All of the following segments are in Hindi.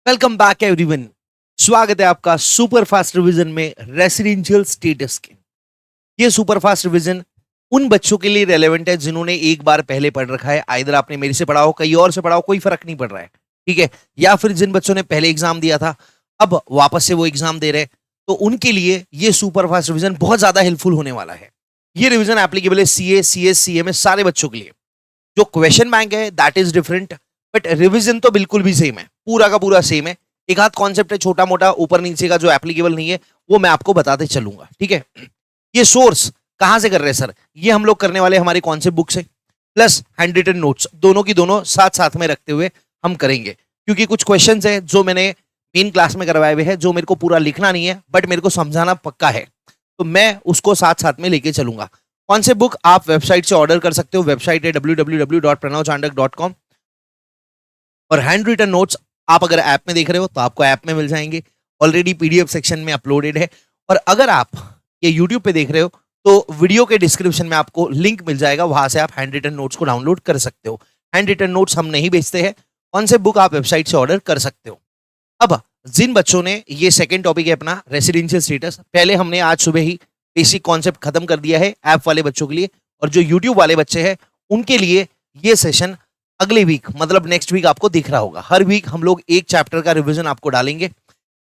Welcome back everyone. स्वागत है आपका सुपर फास्ट रिवीजन में रेसिडेंशियल स्टेटस के। ये सुपर फास्ट रिवीजन उन बच्चों के लिए रेलेवेंट है जिन्होंने एक बार पहले पढ़ रखा है। आइदर आपने मेरे से पढ़ा हो, कहीं और से पढ़ा हो, कोई फर्क नहीं पड़ रहा है, ठीक है। या फिर जिन बच्चों ने पहले एग्जाम दिया था, अब वापस से वो एग्जाम दे रहे हैं, तो उनके लिए ये सुपर फास्ट रिवीजन बहुत ज्यादा हेल्पफुल होने वाला है। ये रिवीजन एप्लीकेबल है सीए, सीएस, सीएमए सारे बच्चों के लिए। जो क्वेश्चन बैंक है that is different, but revision तो बिल्कुल भी सेम है, पूरा का पूरा सेम है। एक आध कॉन्सेप्ट है छोटा मोटा ऊपर नीचे का जो एप्लीकेबल नहीं है, वो मैं आपको बताते चलूंगा, ठीक है। ये सोर्स कहां से कर रहे हैं सर? ये हम लोग करने वाले हमारी कॉन्सेप्ट बुक से, प्लस हैंड रिटन नोट्स, दोनों की दोनों साथ साथ में रखते हुए हम करेंगे। क्योंकि कुछ क्वेश्चंस है जो मैंने मेन क्लास में करवाए हुए हैं, जो मेरे को पूरा लिखना नहीं है बट मेरे को समझाना पक्का है, तो मैं उसको साथ साथ में लेके चलूंगा। कॉन्सेप्ट बुक आप वेबसाइट से ऑर्डर कर सकते हो, वेबसाइट है www.pranavchandak.com। और हैंड रिटन नोट्स आप अगर ऐप में देख रहे हो तो आपको ऐप में मिल जाएंगे, ऑलरेडी पीडीएफ सेक्शन में अपलोडेड है। और अगर आप ये यूट्यूब पे देख रहे हो तो वीडियो के डिस्क्रिप्शन में आपको लिंक मिल जाएगा, वहां से आप हैंड रिटन नोट्स को डाउनलोड कर सकते हो। हैंड रिटन नोट्स हम नहीं बेचते हैं, कॉन्सेप्ट बुक आप वेबसाइट से ऑर्डर कर सकते हो। अब जिन बच्चों ने ये सेकंड टॉपिक है अपना रेसिडेंशियल स्टेटस, पहले हमने आज सुबह ही बेसिक कॉन्सेप्ट खत्म कर दिया है ऐप वाले बच्चों के लिए, और जो यूट्यूब वाले बच्चे हैं उनके लिए ये सेशन अगले वीक मतलब नेक्स्ट वीक आपको दिख रहा होगा। हर वीक हम लोग एक चैप्टर का रिवीजन आपको डालेंगे,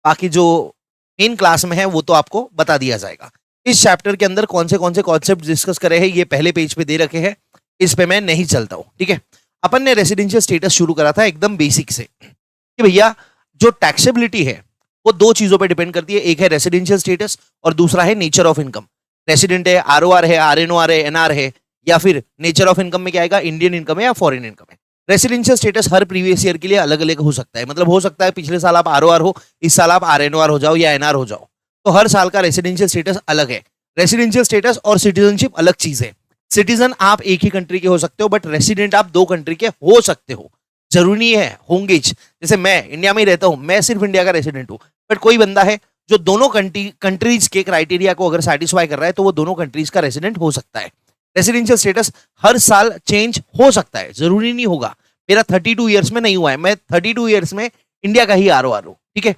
बाकी जो मेन क्लास में है वो तो आपको बता दिया जाएगा। इस चैप्टर के अंदर कौन से कॉन्सेप्ट डिस्कस करे हैं ये पहले पेज पे दे रखे हैं, इस पे मैं नहीं चलता हूं, ठीक है। अपन ने रेसिडेंशियल स्टेटस शुरू करा था एकदम बेसिक से कि भैया जो टैक्सेबिलिटी है वो दो चीजों पे डिपेंड करती है, एक है रेसिडेंशियल स्टेटस और दूसरा है नेचर ऑफ इनकम। रेसिडेंट है, आरओआर है, आरएनओआर है, एनआर है, या फिर नेचर ऑफ इनकम में क्या आएगा, इंडियन इनकम है या फॉरेन इनकम है। रेसिडेंशियल स्टेटस हर प्रीवियस ईयर के लिए अलग अलग हो सकता है, मतलब हो सकता है पिछले साल आप आरओआर हो, इस साल आप आरएनओआर हो जाओ या एनआर हो जाओ, तो हर साल का रेसिडेंशियल स्टेटस अलग है। रेसिडेंशियल स्टेटस और सिटीजनशिप अलग चीज है। सिटीजन आप एक ही कंट्री के हो सकते हो, बट रेसिडेंट आप दो कंट्री के हो सकते हो, जरूरी है होंगे। जैसे मैं इंडिया में ही रहता हूं, मैं सिर्फ इंडिया का रेसिडेंट हूं, बट कोई बंदा है जो दोनों कंट्रीज के क्राइटेरिया को अगर सेटिस्फाई कर रहा है तो वो दोनों कंट्रीज का रेसिडेंट हो सकता है। रेसिडेंशियल स्टेटस हर साल चेंज हो सकता है, जरूरी नहीं होगा। मेरा 32 ईयर्स में नहीं हुआ है, मैं 32 ईयर्स में इंडिया का ही आरओआर हूं, ठीक है।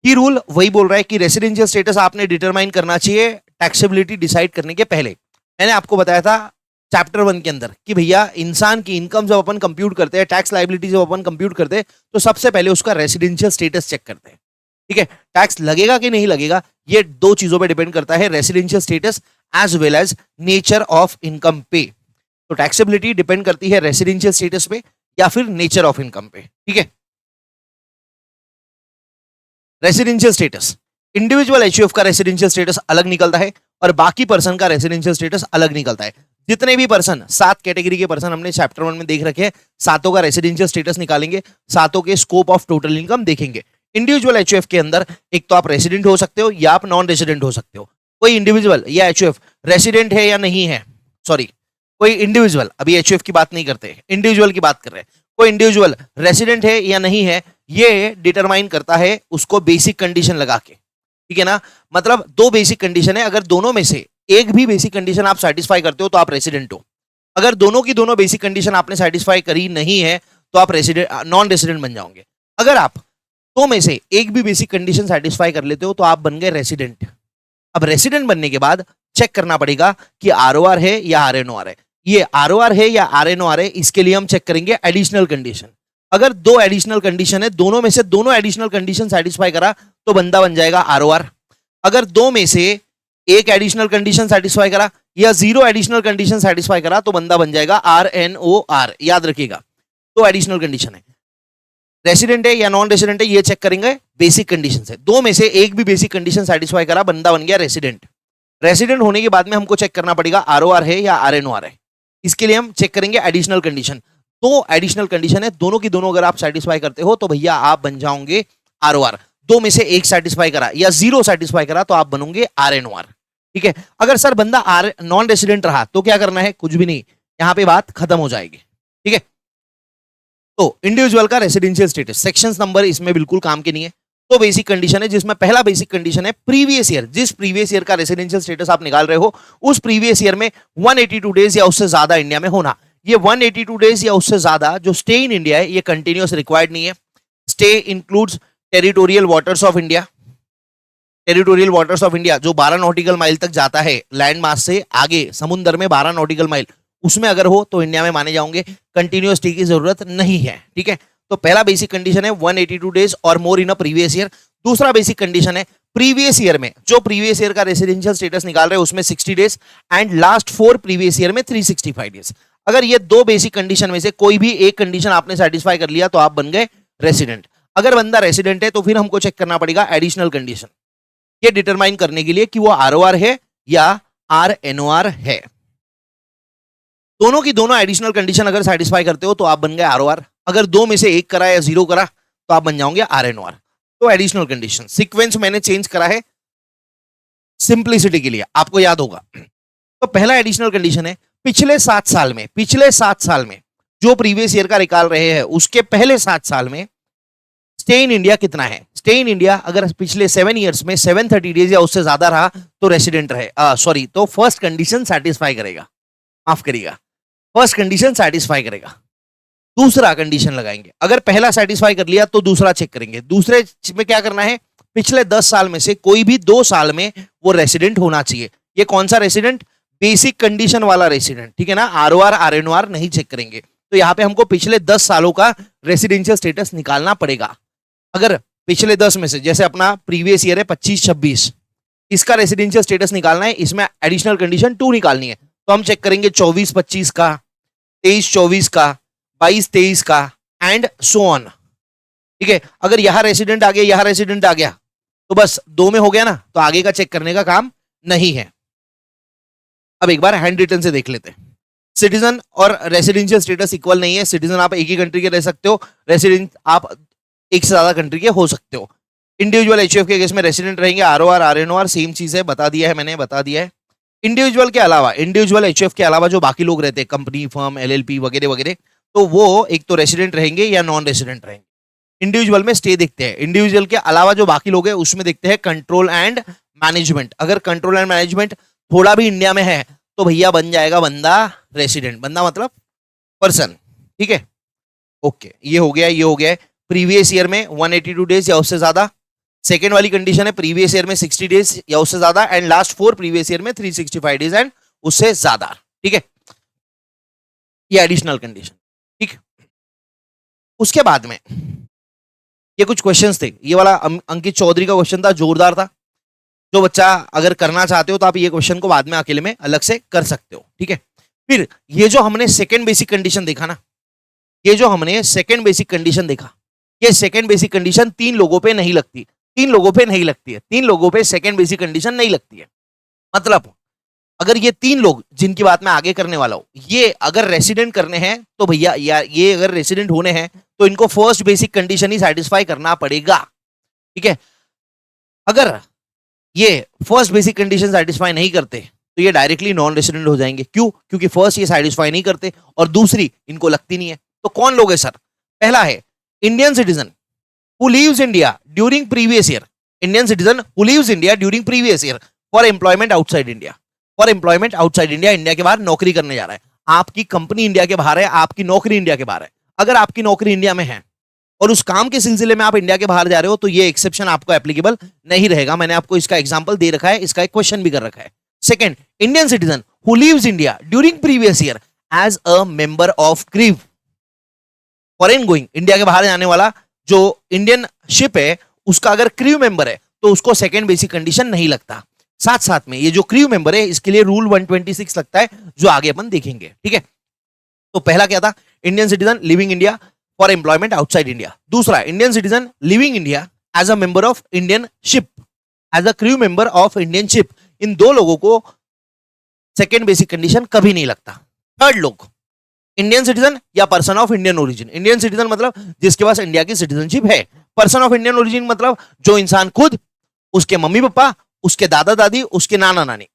ये रूल वही बोल रहा है कि रेसिडेंशियल स्टेटस आपने डिटरमाइन करना चाहिए टैक्सेबिलिटी डिसाइड करने के पहले। मैंने आपको बताया था चैप्टर 1 के अंदर कि भैया इंसान की इनकम जब अपन कंप्यूट करते हैं, टैक्स लायबिलिटी जब अपन कंप्यूट करते हैं, तो सबसे पहले उसका रेसिडेंशियल स्टेटस चेक करते हैं, ठीक है। टैक्स लगेगा कि नहीं लगेगा ये दो चीजों पे डिपेंड करता है, residential status as well as nature of income पे। तो टैक्सेबिलिटी डिपेंड करती है रेसिडेंशियल स्टेटस पे या फिर नेचर ऑफ इनकम पे, ठीक है। रेसिडेंशियल स्टेटस, इंडिविजुअल एचयूएफ का रेसिडेंशियल स्टेटस अलग निकलता है और बाकी पर्सन का रेसिडेंशियल स्टेटस अलग निकलता है। जितने भी पर्सन, 7 कैटेगरी के पर्सन हमने चैप्टर 1 में देख रखे हैं, सातों का रेसिडेंशियल स्टेटस निकालेंगे, सातों के स्कोप ऑफ टोटल इनकम देखेंगे। इंडिविजुअल एचयूएफ के अंदर एक तो आप रेसिडेंट हो सकते हो या आप नॉन रेसिडेंट हो सकते हो। कोई इंडिविजुअल या एचयूएफ रेसिडेंट है या नहीं है, सॉरी कोई इंडिविजुअल, अभी एचयूएफ की बात नहीं करते, इंडिविजुअल की बात कर रहे हैं। कोई इंडिविजुअल रेसिडेंट है या नहीं है ये डिटरमाइन करता है उसको बेसिक कंडीशन लगा के, ठीक है ना। मतलब दो बेसिक कंडीशन है, अगर दोनों में से एक भी बेसिक कंडीशन आप सेटिस्फाई करते हो तो आप रेसिडेंट हो। अगर दोनों की दोनों बेसिक कंडीशन आपने सेटिस्फाई करी नहीं है तो आप रेसिडेंट नॉन रेसिडेंट बन जाओगे। अगर आप दो में से एक भी बेसिक कंडीशन सेटिस्फाई कर लेते हो तो आप बन गए रेसिडेंट। अब रेसिडेंट बनने के बाद चेक करना पड़ेगा कि आरओआर है या आरएनओआर है। ये आरओआर है या आरएनओआर है, इसके लिए हम चेक करेंगे एडिशनल कंडीशन। अगर दो एडिशनल कंडीशन है, दोनों में से दोनों एडिशनल कंडीशन सेटिस्फाई करा तो बंदा बन जाएगा आरओआर। अगर दो में से एक एडिशनल कंडीशन सेटिस्फाई करा या 0 एडिशनल कंडीशन सेटिस्फाई करा तो बंदा बन जाएगा आरएनओआर। याद रखिएगा, दो एडिशनल कंडीशन है, रेसिडेंट है या नॉन रेसिडेंट है ये चेक करेंगे बेसिक कंडीशन से। दो में से एक भी बेसिक कंडीशन सेटिस्फाई करा, बंदा बन गया रेसिडेंट। रेसिडेंट होने के बाद में हमको चेक करना पड़ेगा आरओआर है या आरएनओआर है, इसके लिए हम चेक करेंगे एडिशनल कंडीशन। दो एडिशनल कंडीशन है, दोनों की दोनों अगर आप सेटिस्फाई करते हो तो भैया आप बन जाओगे आरओआर। दो में से एक सेटिस्फाई करा या 0 सेटिस्फाई करा तो आप बनोगे आरएनओआर, ठीक है। अगर सर बंदा नॉन रेसिडेंट रहा तो क्या करना है, कुछ भी नहीं, यहां पे बात खत्म हो जाएगी, ठीक है। तो इंडिविजुअल का रेसिडेंशियल स्टेटस सेक्शंस नंबर इसमें बिल्कुल काम के नहीं है। तो बेसिक कंडीशन है, जिसमें पहला बेसिक कंडीशन है प्रीवियस ईयर, जिस प्रीवियस ईयर का रेसिडेंशियल स्टेटस आप निकाल रहे हो उस प्रीवियस ईयर में 182 डेज या उससे ज्यादा इंडिया में होना। ये 182 डेज या उससे ज्यादा जो स्टे इन इंडिया है ये कंटिन्यूअस रिक्वायर्ड नहीं है। Stay includes territorial waters of India. Territorial waters of India जो 12 नॉटिकल माइल तक जाता है लैंड मास से आगे, समुद्र में 12 नॉटिकल माइल, उसमें अगर हो तो इंडिया में माने जाओगे। कंटिन्यूअस स्टे की जरूरत नहीं है, ठीक है। तो पहला बेसिक कंडीशन है 182 डेज और मोर इन अ प्रीवियस ईयर। दूसरा बेसिक कंडीशन है प्रीवियस ईयर में, जो प्रीवियस ईयर का रेसिडेंशियल स्टेटस निकाल रहे हैं उसमें 60 days and last 4 previous year में 365 डेज। अगर ये दो बेसिक कंडीशन में से कोई भी एक कंडीशन आपने सेटिस्फाई कर लिया तो आप बन गए रेसिडेंट। अगर बंदा रेसिडेंट है तो फिर हमको चेक करना पड़ेगा एडिशनल कंडीशन, ये डिटरमाइन करने के लिए कि वो आरओआर है या आरएनओआर है। दोनों की दोनों एडिशनल कंडीशन अगर सेटिस्फाई करते हो तो आप बन गए आरओआर। अगर दो में से एक करा या जीरो करा तो आप बन जाओगे आरएनओआर। तो एडिशनल कंडीशन सीक्वेंस मैंने चेंज करा है सिंप्लिसिटी के लिए, आपको याद होगा। तो पहला एडिशनल कंडीशन है पिछले 7 साल में जो प्रीवियस ईयर का निकाल रहे हैं उसके पहले 7 साल में स्टे इन इंडिया कितना है। स्टे इन इंडिया अगर पिछले 7 ईयर्स में 730 डेज या उससे ज्यादा रहा तो रेसिडेंट रहे, सॉरी, तो फर्स्ट कंडीशन सेटिस्फाई करेगा, माफ करिएगा, फर्स्ट कंडीशन सेटिस्फाई करेगा। दूसरा कंडीशन लगाएंगे, अगर पहला सेटिस्फाई कर लिया तो दूसरा चेक करेंगे। दूसरे में क्या करना है, पिछले 10 साल में से कोई भी 2 साल में वो रेसिडेंट होना चाहिए। ये कौन सा रेसिडेंट, बेसिक कंडीशन वाला रेसिडेंट, ठीक है ना। आरओआर आरएनओआर नहीं चेक करेंगे। तो यहां पे हमको पिछले 10 सालों का रेसिडेंशियल स्टेटस निकालना पड़ेगा। अगर पिछले 10 में से, जैसे अपना प्रीवियस ईयर है 25-26, इसका रेसिडेंशियल स्टेटस निकालना है, इसमें एडिशनल कंडीशन 2 निकालनी है। तो हम चेक करेंगे 24-25 का, 23-24 का, 22-23 का एंड सो ऑन, ठीक है। अगर यहां रेसिडेंट आ गया, यहां रेसिडेंट आ गया तो बस 2 में हो गया ना, तो आगे का चेक करने का काम नहीं है। अब एक बार हैंड रिटन से देख लेते हैं। सिटीजन और रेसिडेंशियल स्टेटस इक्वल नहीं है। सिटीजन आप एक ही कंट्री के रह सकते हो, रेसिडेंट आप एक से ज्यादा कंट्री के हो सकते हो। इंडिविजुअल एचयूएफ के केस में रेसिडेंट रहेंगे, आरओआर आरएनओआर सेम चीज है, बता दिया है मैंने, बता दिया है। इंडिविजुअल के अलावा, इंडिविजुअल एचयूएफ के अलावा जो बाकी लोग रहते हैं, कंपनी, फर्म, एलएलपी वगैरह वगैरह, तो वो एक तो रेसिडेंट रहेंगे या नॉन रेसिडेंट रहेंगे। इंडिविजुअल में स्टे देखते हैं, इंडिविजुअल के अलावा जो बाकी लोग हैं उसमें देखते हैं कंट्रोल एंड मैनेजमेंट। अगर कंट्रोल एंड मैनेजमेंट थोड़ा भी इंडिया में है तो भैया बन जाएगा बंदा रेसिडेंट। बंदा मतलब पर्सन, ठीक है। ओके, ये हो गया, ये हो गया। प्रीवियस ईयर में 182 डेज या उससे ज्यादा। सेकेंड वाली कंडीशन है प्रीवियस ईयर में 60 डेज या उससे ज्यादा एंड लास्ट 4 प्रीवियस ईयर में 365 डेज एंड उससे ज्यादा, ठीक है। ये एडिशनल कंडीशन, ठीक। उसके बाद में ये कुछ क्वेश्चंस थे। ये वाला अंकित चौधरी का क्वेश्चन था, जोरदार था। जो बच्चा अगर करना चाहते हो तो आप ये क्वेश्चन को बाद में अकेले में अलग से कर सकते हो, ठीक है। फिर ये जो हमने सेकेंड बेसिक कंडीशन देखा ना, ये जो हमने सेकेंड बेसिक कंडीशन देखा, ये सेकेंड बेसिक कंडीशन 3 लोगों पे नहीं लगती, 3 लोगों पे नहीं लगती है। 3 लोगों पे सेकेंड बेसिक कंडीशन नहीं लगती है। मतलब अगर ये 3 लोग जिनकी बात मैं आगे करने वाला हूं, ये अगर रेसिडेंट करने हैं तो भैया, या ये अगर रेसिडेंट होने हैं तो इनको फर्स्ट बेसिक कंडीशन ही सेटिस्फाई करना पड़ेगा, ठीक है। अगर ये फर्स्ट बेसिक कंडीशन सेटिस्फाई नहीं करते तो ये डायरेक्टली नॉन रेसिडेंट हो जाएंगे। क्यों? क्योंकि फर्स्ट ये सेटिस्फाई नहीं करते और दूसरी इनको लगती नहीं है। तो कौन लोग है सर? पहला है Indian citizen who leaves India during previous year, Indian citizen who leaves India during previous year for employment outside India, for employment outside India, India के बाहर नौकरी करने जा रहा है। आपकी कंपनी इंडिया के बाहर है, आपकी नौकरी इंडिया के बाहर है। अगर आपकी नौकरी इंडिया में है और उस काम के सिलसिले में आप इंडिया के बाहर जा रहे हो तो ये एक्सेप्शन आपको एप्लीकेबल नहीं रहेगा। मैंने आपको इसका एग्जांपल दे रखा है, इसका एक क्वेश्चन भी कर रखा है। Second, Indian citizen who leaves India during previous year as a member of crew, foreign going, India के बाहर जाने वाला जो इंडियन शिप है उसका अगर क्रू मेंबर है तो उसको सेकंड बेसिक कंडीशन नहीं लगता। साथ साथ में ये जो क्रू मेंबर है इसके लिए रूल 126 लगता है, जो आगे अपन देखेंगे, ठीक है। तो पहला क्या था? Indian citizen living India for employment outside India. दूसरा, Indian citizen living India as a member of Indian ship, as a crew member of Indian ship. इन दो लोगों को सेकेंड बेसिक कंडीशन कभी नहीं लगता। थर्ड लोग, इंडियन सिटीजन या person of Indian origin. Indian citizen मतलब जिसके पास इंडिया की सिटीजनशिप है। पर्सन ऑफ इंडियन ओरिजिन मतलब जो इंसान खुद, उसके मम्मी पापा, उसके दादा दादी, उसके नाना नानी,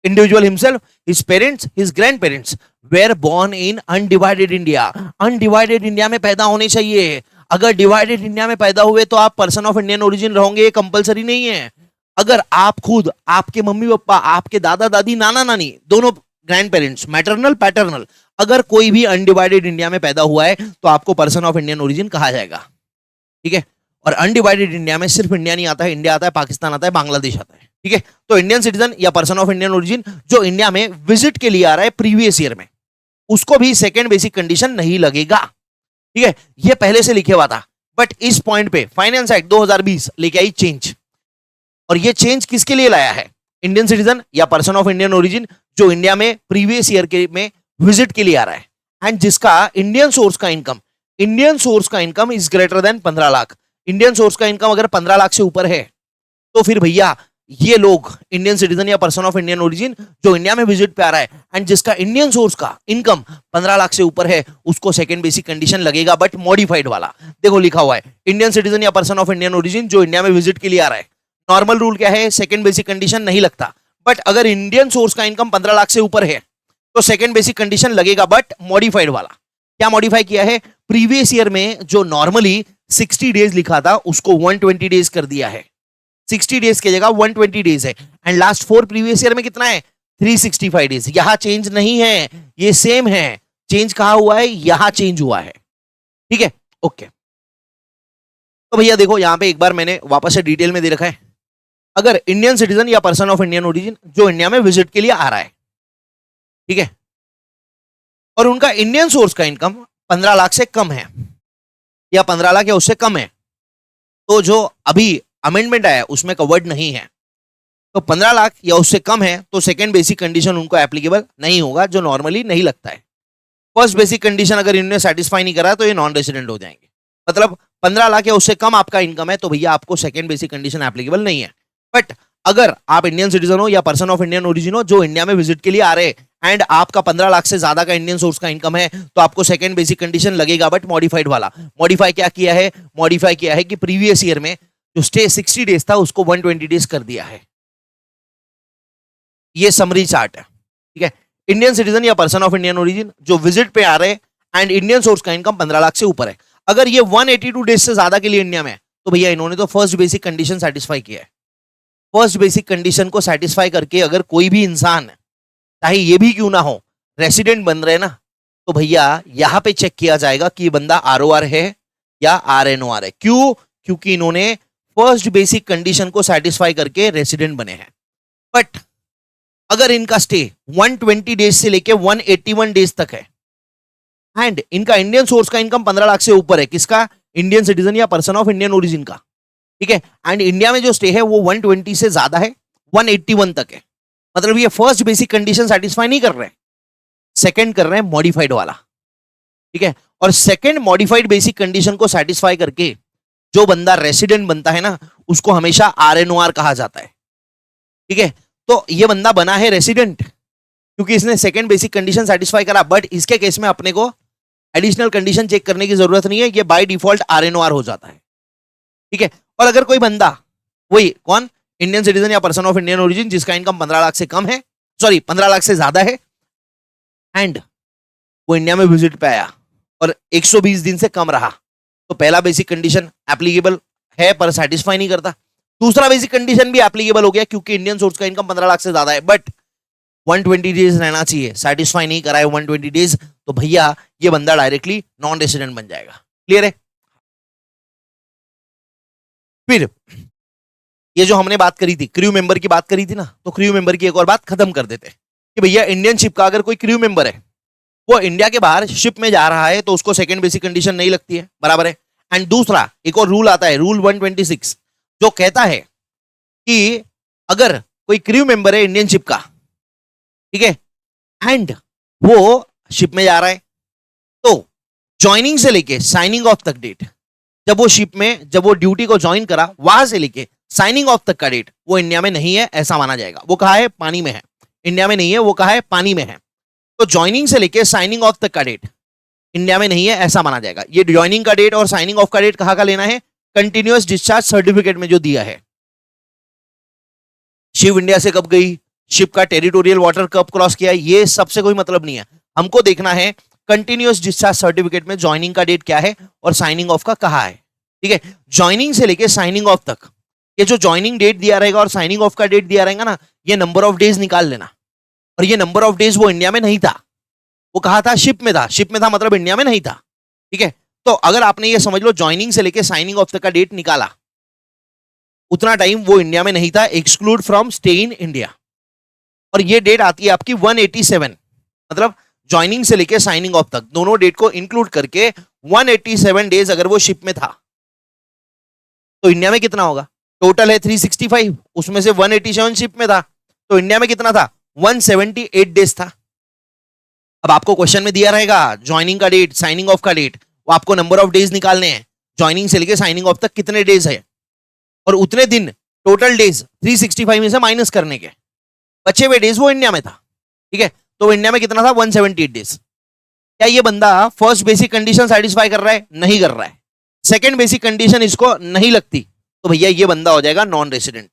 individual himself, his parents, his grand parents were born in undivided India. Undivided India में पैदा होने चाहिए। अगर डिवाइडेड इंडिया में पैदा हुए तो आप पर्सन ऑफ इंडियन ओरिजिन रहोगे, ये कंपलसरी नहीं है। अगर आप खुद, आपके मम्मी पापा, आपके दादा दादी, नाना नानी, दोनों ग्रैंड पेरेंट्स, मैटरनल पैटर्नल, अगर कोई भी अनडिवाइडेड इंडिया में पैदा हुआ है तो आपको पर्सन ऑफ इंडियन ओरिजिन कहा जाएगा। ठीक है। और अनडिवाइडेड इंडिया में सिर्फ इंडिया नहीं आता है, इंडिया आता है, पाकिस्तान आता है, बांग्लादेश आता है। ठीक है। तो इंडियन सिटीजन या पर्सन ऑफ इंडियन ओरिजिन जो इंडिया में विजिट के लिए आ रहा है प्रीवियस ईयर में, उसको भी सेकेंड बेसिक कंडीशन नहीं लगेगा। ठीक है। ये पहले से लिखे हुआ था, बट इस पॉइंट पे फाइनेंस एक्ट 2020 लेके आई चेंज। और ये चेंज किसके लिए लाया है? इंडियन सिटीजन या पर्सन ऑफ इंडियन ओरिजिन जो इंडिया में प्रीवियस ईयर के में विजिट के लिए आ रहा है एंड जिसका इंडियन सोर्स का income is greater than 15 lakh. Indian source का इनकम अगर 15 लाख से ऊपर है तो फिर भैया ये लोग इंडियन सिटीजन या पर्सन ऑफ इंडियन ओरिजिन जो इंडिया में विजिट पे आ रहा है एंड जिसका इंडियन सोर्स का इनकम 15 लाख से ऊपर है, उसको सेकंड बेसिक कंडीशन लगेगा, बट मॉडिफाइड वाला। देखो लिखा हुआ है इंडियन सिटीजन या पर्सन ऑफ इंडियन ओरिजिन जो इंडिया में विजिट के लिए आ रहा है। नॉर्मल रूल क्या है? सेकंड बेसिक कंडीशन नहीं लगता, बट अगर इंडियन सोर्स का इनकम 15 लाख से ऊपर है तो सेकंड बेसिक कंडीशन लगेगा, बट मॉडिफाइड वाला। क्या मॉडिफाई किया है? प्रीवियस ईयर में जो नॉर्मली 60 डेज लिखा था उसको 120 डेज कर दिया है। 60 डेज की जगह 120 डेज है। एंड लास्ट 4 प्रीवियस ईयर में कितना है? 365 डेज। यहां चेंज नहीं है, ये सेम है। चेंज कहां हुआ है? यहां चेंज हुआ है। ठीक है, ओके। तो भैया देखो यहां पे एक बार मैंने वापस से डिटेल में दे रखा है। अगर इंडियन सिटीजन या पर्सन ऑफ इंडियन ओरिजिन जो इंडिया में विजिट के लिए आ रहा है, ठीक है, और उनका इंडियन सोर्स का इनकम 15 लाख से कम है या 15 लाख या उससे कम है, तो जो अभी अमेंडमेंट आया उसमें कवर्ड नहीं है। तो 15 लाख या उससे कम है तो सेकंड बेसिक कंडीशन उनको एप्लीकेबल नहीं होगा, जो नॉर्मली नहीं लगता है। फर्स्ट बेसिक कंडीशन अगर इन्होंने सेटिस्फाई नहीं करा तो ये नॉन रेसिडेंट हो जाएंगे। मतलब 15 लाख या उससे कम आपका इनकम है तो भैया आपको सेकंड बेसिक कंडीशन एप्लीकेबल नहीं है। बट अगर आप इंडियन सिटीजन हो या पर्सन ऑफ इंडियन ओरिजिन हो जो इंडिया में विजिट के लिए आ रहे हैं एंड आपका 15 लाख से ज्यादा का इंडियन सोर्स का इनकम है तो आपको सेकंड बेसिक कंडीशन लगेगा, बट मॉडिफाइड वाला। मॉडिफाई क्या किया है? मॉडिफाई किया है कि प्रीवियस ईयर में जो स्टे 60 डेज था उसको 120 डेज कर दिया है। ये समरी चार्ट है। ठीक है। इंडियन सिटीजन या पर्सन ऑफ इंडियन ओरिजिन जो विजिट पे आ रहे हैं एंड इंडियन सोर्स का इनकम 15 लाख से ऊपर है, अगर ये 182 डेज से ज्यादा के लिए इंडिया में, तो भैया इन्होंने तो फर्स्ट बेसिक कंडीशन सेटिस्फाई किया है। फर्स्ट बेसिक कंडीशन को सेटिस्फाई करके अगर कोई भी इंसान, चाहे ये भी क्यों ना हो, रेसिडेंट बन रहे ना, तो भैया यहां पे चेक किया जाएगा कि बंदा आरओआर है या आरएनओआर है। क्यों? क्योंकि इन्होंने फर्स्ट बेसिक कंडीशन को सेटिस्फाई करके रेसिडेंट बने हैं। बट अगर इनका स्टे 120 डेज से लेके 181 डेज तक है एंड इनका इंडियन सोर्स का इनकम 15 लाख से ऊपर है, किसका? इंडियन सिटीजन या पर्सन ऑफ इंडियन ओरिजिन का। ठीक है। एंड इंडिया में जो स्टे है वो 120 से ज्यादा है, 181 तक है, मतलब ये फर्स्ट बेसिक कंडीशन सेटिस्फाई नहीं कर रहे हैं, सेकंड कर रहे हैं मॉडिफाइड वाला। ठीक है। और सेकंड मॉडिफाइड बेसिक कंडीशन को सेटिस्फाई करके जो बंदा रेसिडेंट बनता है ना, उसको हमेशा आरएनओआर कहा जाता है। ठीक है। तो ये बंदा बना है रेसिडेंट क्योंकि इसने सेकंड बेसिक कंडीशन सेटिस्फाई करा, बट इसके केस में अपने को एडिशनल कंडीशन चेक करने की जरूरत नहीं है, ये बाय डिफॉल्ट आरएनओआर हो जाता है। ठीक है। और अगर कोई बंदा, वही कौन, इंडियन सिटीजन या पर्सन ऑफ इंडियन ओरिजिन जिसका इनकम 15 लाख से कम है, सॉरी 15 लाख से ज्यादा है, एंड वो इंडिया में विजिट पे आया और 120 दिन से कम रहा, तो पहला बेसिक कंडीशन एप्लीकेबल है पर सेटिस्फाई नहीं करता। दूसरा बेसिक कंडीशन भी एप्लीकेबल हो गया क्योंकि इंडियन सोर्स का इनकम 15 लाख से ज्यादा है, बट 120 डेज रहना चाहिए, सेटिस्फाई नहीं कराए 120 डेज, तो भैया ये बंदा डायरेक्टली नॉन रेसिडेंट बन जाएगा। क्लियर है? फिर ये जो हमने बात करी थी, क्रू मेंबर की बात करी थी ना, तो क्रू मेंबर की एक और बात खत्म कर देते कि भैया इंडियन शिप का अगर कोई क्रू मेंबर है, वो इंडिया के बाहर शिप में जा रहा है तो उसको सेकंड बेसिक कंडीशन नहीं लगती है, बराबर है। एंड दूसरा एक और रूल आता है, रूल 126, जो कहता है कि अगर कोई क्रू मेंबर है इंडियन शिप का, ठीक है, एंड वो शिप में जा रहा है, तो ज्वाइनिंग से लेके साइनिंग ऑफ तक डेट, जब वो शिप में, जब वो ड्यूटी को ज्वाइन करा, वहां से लेके साइनिंग ऑफ तक का डेट वो इंडिया में नहीं है, ऐसा माना जाएगा। वो कहा है? पानी में है। इंडिया में नहीं है, वो कहा है? पानी में है। तो ज्वाइनिंग से लेके साइनिंग ऑफ तक का डेट इंडिया में नहीं है, ऐसा माना जाएगा। ये ज्वाइनिंग का डेट और साइनिंग ऑफ का डेट कहां का लेना है? कंटिन्यूअस डिस्चार्ज सर्टिफिकेट में जो दिया है। शिप इंडिया से कब गई, शिप का टेरिटोरियल वाटर कब क्रॉस किया, ये सबसे कोई मतलब नहीं है। हमको देखना है कंटिन्यूअस डिस्चार्ज सर्टिफिकेट में ज्वाइनिंग का डेट क्या है और साइनिंग ऑफ का कहा है। ठीक है। ज्वाइनिंग से लेके साइनिंग ऑफ तक, ये जो ज्वाइनिंग डेट दिया रहेगा और साइनिंग ऑफ का डेट दिया रहेगा ना, ये नंबर ऑफ डेज निकाल लेना। और ये नंबर ऑफ डेज वो इंडिया में नहीं था, वो कहा था शिप में था। शिप में था मतलब इंडिया में नहीं था। ठीक है। तो अगर आपने ये समझ लो ज्वाइनिंग से लेके साइनिंग ऑफ तक का डेट निकाला, उतना टाइम वो इंडिया में नहीं था, exclude from stay in India. और ये डेट आती है आपकी 187, मतलब ज्वाइनिंग से लेके साइनिंग ऑफ तक दोनों डेट को इंक्लूड करके 187 डेज अगर वो शिप में था, तो इंडिया में कितना होगा? टोटल है 365, उसमें से 187 शिप में था, तो इंडिया में कितना था? 178 डेज था। अब आपको क्वेश्चन में दिया रहेगा ज्वाइनिंग का डेट, साइनिंग ऑफ का डेट, वो आपको नंबर ऑफ डेज निकालने हैं, ज्वाइनिंग से लेके साइनिंग ऑफ तक कितने डेज है, और उतने दिन टोटल डेज 365 में से माइनस करने के बचे हुए डेज वो इंडिया में था। ठीक है, तो इंडिया में कितना था? 178 डेज। क्या ये बंदा फर्स्ट बेसिक कंडीशन सेटिस्फाई कर रहा है? नहीं कर रहा है। सेकंड बेसिक कंडीशन इसको नहीं लगती, तो भैया ये बंदा हो जाएगा नॉन रेसिडेंट।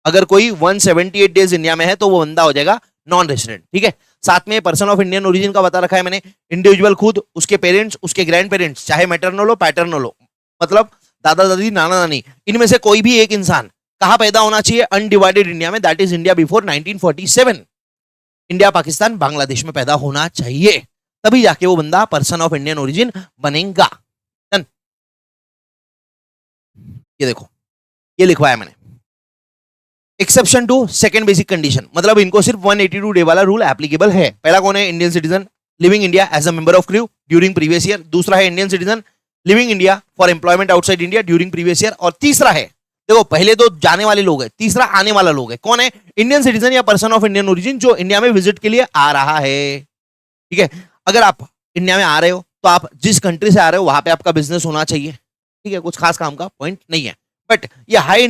अगर कोई 178 डेज इंडिया में है तो वो बंदा हो जाएगा नॉन रेसिडेंट। ठीक है, साथ में पर्सन ऑफ इंडियन ओरिजिन का बता रखा है मैंने, इंडिविजुअल खुद, उसके पेरेंट्स, उसके ग्रैंड पेरेंट्स, चाहे मैटरनल हो पैटर्नल हो, मतलब दादा दादी नाना नानी, इनमें से कोई भी एक इंसान कहां पैदा होना चाहिए? अनडिवाइडेड इंडिया में, that is India before 1947। India Pakistan Bangladesh में पैदा होना चाहिए, तभी जाके वो बंदा पर्सन ऑफ इंडियन ओरिजिन बनेगा। ये देखो, ये लिखवाया मैंने, exception to second basic condition, मतलब इनको सिर्फ 182 डे वाला रूल एप्लीकेबल है। पहला कौन है? Indian citizen living India as a member of crew during previous year. दूसरा है Indian citizen living India for employment outside India during previous year. और तीसरा है, देखो पहले तो जाने वाले लोग हैं, तीसरा आने वाला लोग है। कौन है? इंडियन सिटीजन या पर्सन ऑफ इंडियन ओरिजिन जो इंडिया में विजिट के लिए आ रहा है। ठीक है, अगर आप इंडिया में आ रहे हो तो आप जिस कंट्री से आ रहे हो वहां पे आपका बिजनेस होना चाहिए। ठीक है, कुछ खास काम का पॉइंट नहीं है। बट ये हाई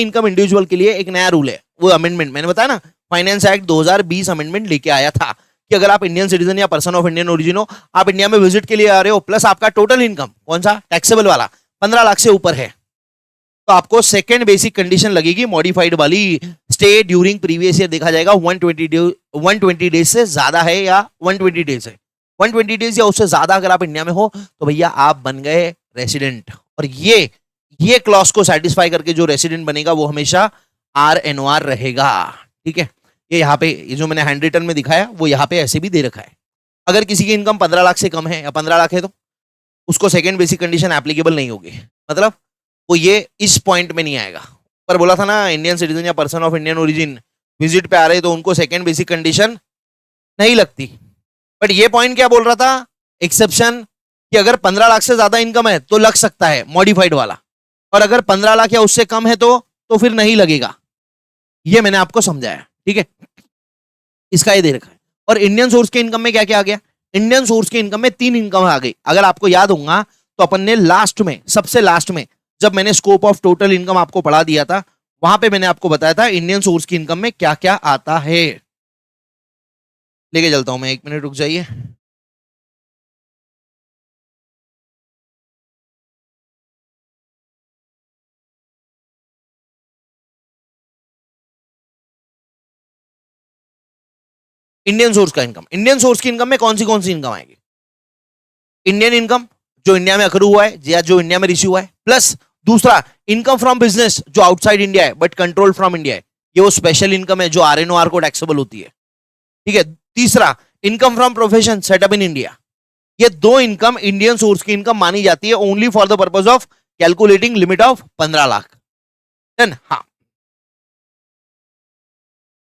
इनकम इंडिविजुअल के लिए एक नया रूल है, वो अमेंडमेंट मैंने बताया ना, फाइनेंस एक्ट 2020 अमेंडमेंट लेके आया था कि अगर आप इंडियन सिटीजन या पर्सन ऑफ इंडियन ओरिजिन हो, आप इंडिया में विजिट के लिए आ रहे हो, प्लस आपका टोटल इनकम कौन सा टैक्सेबल वाला 15 लाख से ऊपर है, तो आपको सेकेंड बेसिक कंडीशन लगेगी मॉडिफाइड वाली, स्टे ड्यूरिंग प्रीवियस ईयर देखा जाएगा 120 डेज से ज्यादा है या 120 डेज है, 120 डेज या उससे ज्यादा अगर आप इंडिया में हो तो भैया आप बन गए रेसिडेंट। और ये क्लॉज को सेटिस्फाई करके जो रेसिडेंट बनेगा वो हमेशा RNOR रहेगा। ठीक है, ये यहाँ पे ये जो मैंने हैंड रिटन में दिखाया वो यहाँ पे ऐसे भी दे रखा है। अगर किसी की इनकम 15 लाख से कम है या 15 लाख है तो उसको सेकेंड बेसिक कंडीशन एप्लीकेबल नहीं होगी, मतलब वो ये इस पॉइंट में नहीं आएगा। पर बोला था ना इंडियन सिटीजन या person of Indian origin visit पे आ रहे तो उनको सेकेंड बेसिक कंडीशन नहीं लगती। बट ये पॉइंट क्या बोल रहा था? एक्सेप्शन कि अगर 15 लाख से ज्यादा इनकम है तो लग सकता है मॉडिफाइड वाला, और अगर 15 लाख या उससे कम है तो फिर नहीं लगेगा। ये मैंने आपको समझाया। ठीक है, इसका ये दे रखा है। और इंडियन सोर्स के इनकम में क्या क्या आ गया? इंडियन सोर्स के इनकम में 3 इनकम आ गई। अगर आपको याद होगा तो अपन ने लास्ट में, सबसे लास्ट में जब मैंने स्कोप ऑफ टोटल इनकम आपको पढ़ा दिया था, वहां पे मैंने आपको बताया था इंडियन सोर्स की इनकम में क्या क्या आता है। लेके चलता हूं मैं, 1 मिनट रुक जाइए। इंडियन सोर्स का इनकम, इंडियन सोर्स की इनकम में कौन सी इनकम आएगी? इंडियन इनकम जो इंडिया में अखरू हुआ है या जो इंडिया में रिसीव हुआ है, प्लस दूसरा इनकम फ्रॉम बिजनेस जो आउटसाइड इंडिया है बट कंट्रोल फ्रॉम इंडिया है, ये वो स्पेशल इनकम है जो RNOR को टैक्सेबल होती है। ठीक है, तीसरा income from profession setup in India. ये 2 इनकम इंडियन सोर्स की इनकम मानी जाती है only for the purpose of calculating limit of 15 lakh. Then हाँ,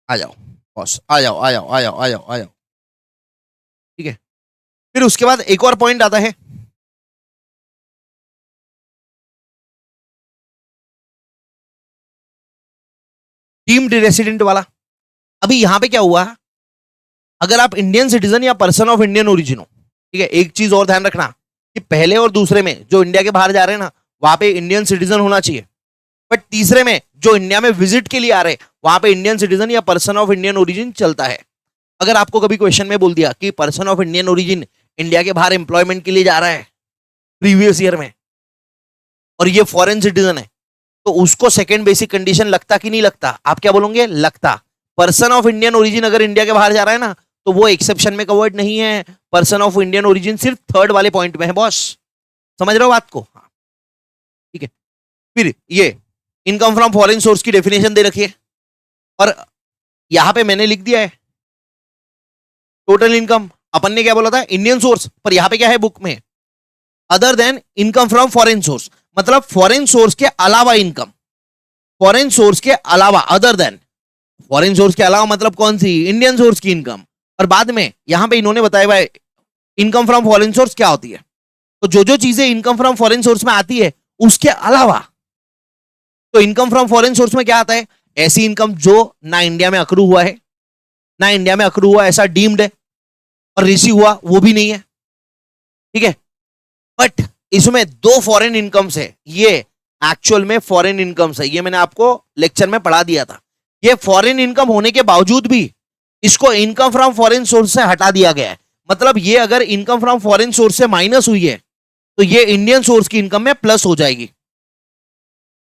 आ जाओ बॉस, आ जाओ आ जाओ आ जाओ आ जाओ आ जाओ। ठीक है, फिर उसके बाद एक और पॉइंट आता है, डीम्ड रेसिडेंट वाला। अभी यहां पे क्या हुआ, अगर आप इंडियन सिटीजन या पर्सन ऑफ इंडियन ओरिजिन हो, ठीक है, एक चीज और ध्यान रखना कि पहले और दूसरे में जो इंडिया के बाहर जा रहे हैं ना, वहां पे इंडियन सिटीजन होना चाहिए। बट तीसरे में जो इंडिया में विजिट के लिए आ रहे हैं वहां पे इंडियन सिटीजन या पर्सन ऑफ इंडियन ओरिजिन चलता है। अगर आपको कभी क्वेश्चन में बोल दिया कि person of Indian origin India के बाहर एम्प्लॉयमेंट के लिए जा रहा है प्रीवियस ईयर में, और ये फॉरेन सिटीजन है, तो उसको सेकंड बेसिक कंडीशन लगता कि नहीं लगता? आप क्या बोलोगे? लगता। पर्सन ऑफ इंडियन ओरिजिन अगर इंडिया के बाहर जा रहा है ना तो वो एक्सेप्शन में कवर्ड नहीं है। पर्सन ऑफ इंडियन ओरिजिन सिर्फ थर्ड वाले पॉइंट में है बॉस, समझ रहे हो बात को? हाँ, ठीक है। फिर ये इनकम फ्रॉम फॉरेन सोर्स की डेफिनेशन दे रखी है, और यहां पे मैंने लिख दिया है टोटल इनकम। अपन ने क्या बोला था? इंडियन सोर्स, पर यहां पे क्या है बुक में? Other than income from foreign source, मतलब फॉरेन सोर्स के अलावा इनकम, फॉरेन सोर्स के अलावा, अदर देन, फॉरेन सोर्स के अलावा मतलब कौन सी, इंडियन सोर्स की इनकम। और बाद में यहां पे इन्होंने बताया भाई इनकम फ्रॉम फॉरेन सोर्स क्या होती है। तो जो जो चीजें इनकम फ्रॉम फॉरेन सोर्स में आती है उसके अलावा, तो इनकम फ्रॉम फॉरेन सोर्स में क्या आता है, ऐसी इनकम जो ना इंडिया में अक्रू हुआ है, ना इंडिया में अक्रू हुआ ऐसा डीम्ड है, और रिसीव हुआ वो भी नहीं है, ठीक है। बट इसमें दो फॉरेन इनकम्स है, ये एक्चुअल में फॉरेन इनकम्स है, ये मैंने आपको लेक्चर में पढ़ा दिया था। ये फॉरेन इनकम होने के बावजूद भी इसको इनकम फ्रॉम फॉरेन सोर्स से हटा दिया गया है। मतलब ये अगर इनकम फ्रॉम फॉरेन सोर्स से माइनस हुई है तो ये इंडियन सोर्स की इनकम में प्लस हो जाएगी।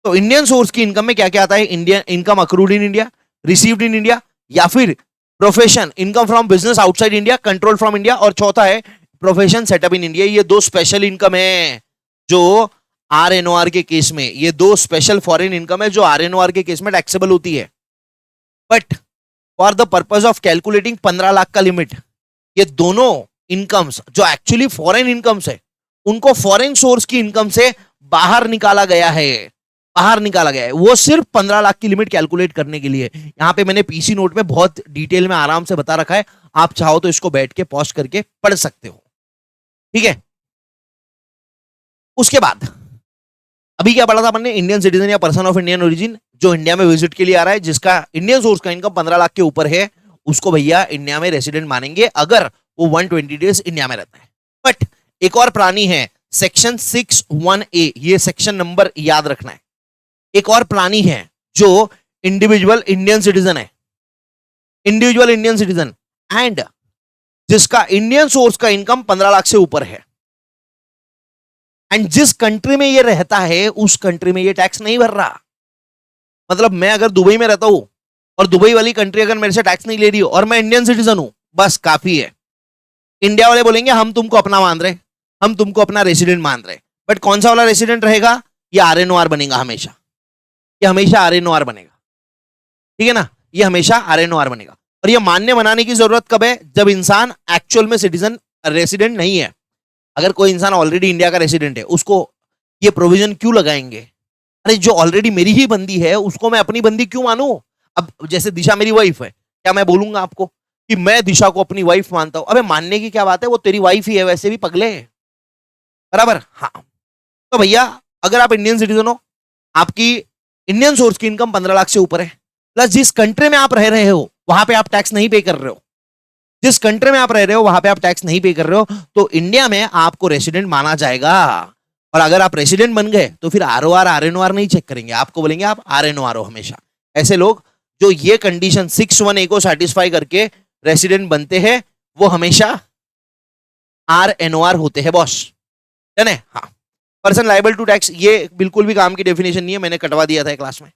तो इंडियन सोर्स की इनकम में क्या क्या आता है, Indian income accrued in India, received in India, या फिर profession income from business outside India, control from India, और चौथा है प्रोफेशन सेटअप इन इंडिया। ये दो स्पेशल इनकम है जो आरएनओआर के केस में, ये दो स्पेशल फॉरेन इनकम है जो आरएनओआर के केस में टैक्सेबल होती है। But for the purpose of calculating 15 lakh का लिमिट, ये दोनों इनकम्स जो एक्चुअली फॉरेन इनकम्स है उनको फॉरेन सोर्स की इनकम से बाहर निकाला गया है, बाहर निकाला गया है, वो सिर्फ 15 लाख की लिमिट कैलकुलेट करने के लिए। यहां पे मैंने पीसी नोट में बहुत डिटेल में आराम से बता रखा है, आप चाहो तो इसको बैठ के पॉज करके पढ़ सकते हो, ठीक है। उसके बाद अभी क्या पढ़ा था अपन ने, इंडियन सिटीजन या पर्सन ऑफ इंडियन ओरिजिन जो इंडिया में विजिट के लिए आ रहा है, जिसका इंडियन सोर्स का इनकम 15 लाख के ऊपर है, उसको भैया इंडिया में रेसिडेंट मानेंगे अगर वो 120 डेज इंडिया में रहता है। बट एक और प्राणी है सेक्शन 61A, ये सेक्शन नंबर याद रखना है। एक और प्राणी है जो इंडिविजुअल इंडियन सिटीजन है, इंडिविजुअल इंडियन सिटीजन, एंड जिसका इंडियन सोर्स का इनकम 15 लाख से ऊपर है, एंड जिस कंट्री में ये रहता है उस कंट्री में ये टैक्स नहीं भर रहा। मतलब मैं अगर दुबई में रहता हूं और दुबई वाली कंट्री अगर मेरे से टैक्स नहीं ले रही हो और मैं इंडियन सिटीजन हूं, बस काफी है। इंडिया वाले बोलेंगे हम तुमको अपना मान रहे, हम तुमको अपना रेसिडेंट मान रहे, बट कौन सा वाला रेसिडेंट रहेगा, ये आरएनओआर बनेगा हमेशा, ये हमेशा आरएनओआर बनेगा, ठीक है ना, ये हमेशा आरएनओआर बनेगा। और ये मानने बनाने की जरूरत कब है, जब इंसान एक्चुअल में सिटीजन रेसिडेंट नहीं है। अगर कोई इंसान ऑलरेडी इंडिया का रेसिडेंट है उसको ये प्रोविजन क्यों लगाएंगे, अरे जो ऑलरेडी मेरी ही बंदी है उसको मैं अपनी बंदी क्यों मानूं। अब जैसे दिशा मेरी वाइफ है, क्या मैं बोलूंगा आपको कि मैं दिशा को अपनी वाइफ मानता हूं, अबे मानने की क्या बात है, वो तेरी वाइफ ही है वैसे भी पगले, बराबर। हाँ, तो भैया अगर आप इंडियन सिटीजन हो, आपकी इंडियन सोर्स की इनकम 15 लाख से ऊपर है, प्लस जिस कंट्री में आप रह रहे हो वहां पे आप टैक्स नहीं पे कर रहे हो, जिस कंट्री में आप रह रहे हो वहां पे आप टैक्स नहीं पे कर रहे हो, तो इंडिया में आपको रेसिडेंट माना जाएगा। और अगर आप रेसिडेंट बन गए तो फिर आरओआर आरएनओआर नहीं चेक करेंगे, आपको बोलेंगे आप आरएनओआर हो हमेशा। ऐसे लोग जो ये कंडीशन 61A को सेटिस्फाई करके रेसिडेंट बनते हैं वो हमेशा आरएनओआर होते हैं बॉस, है ना। हाँ, पर्सन लायबल टू टैक्स, ये बिल्कुल भी काम की डेफिनेशन नहीं है, मैंने कटवा दिया था क्लास में।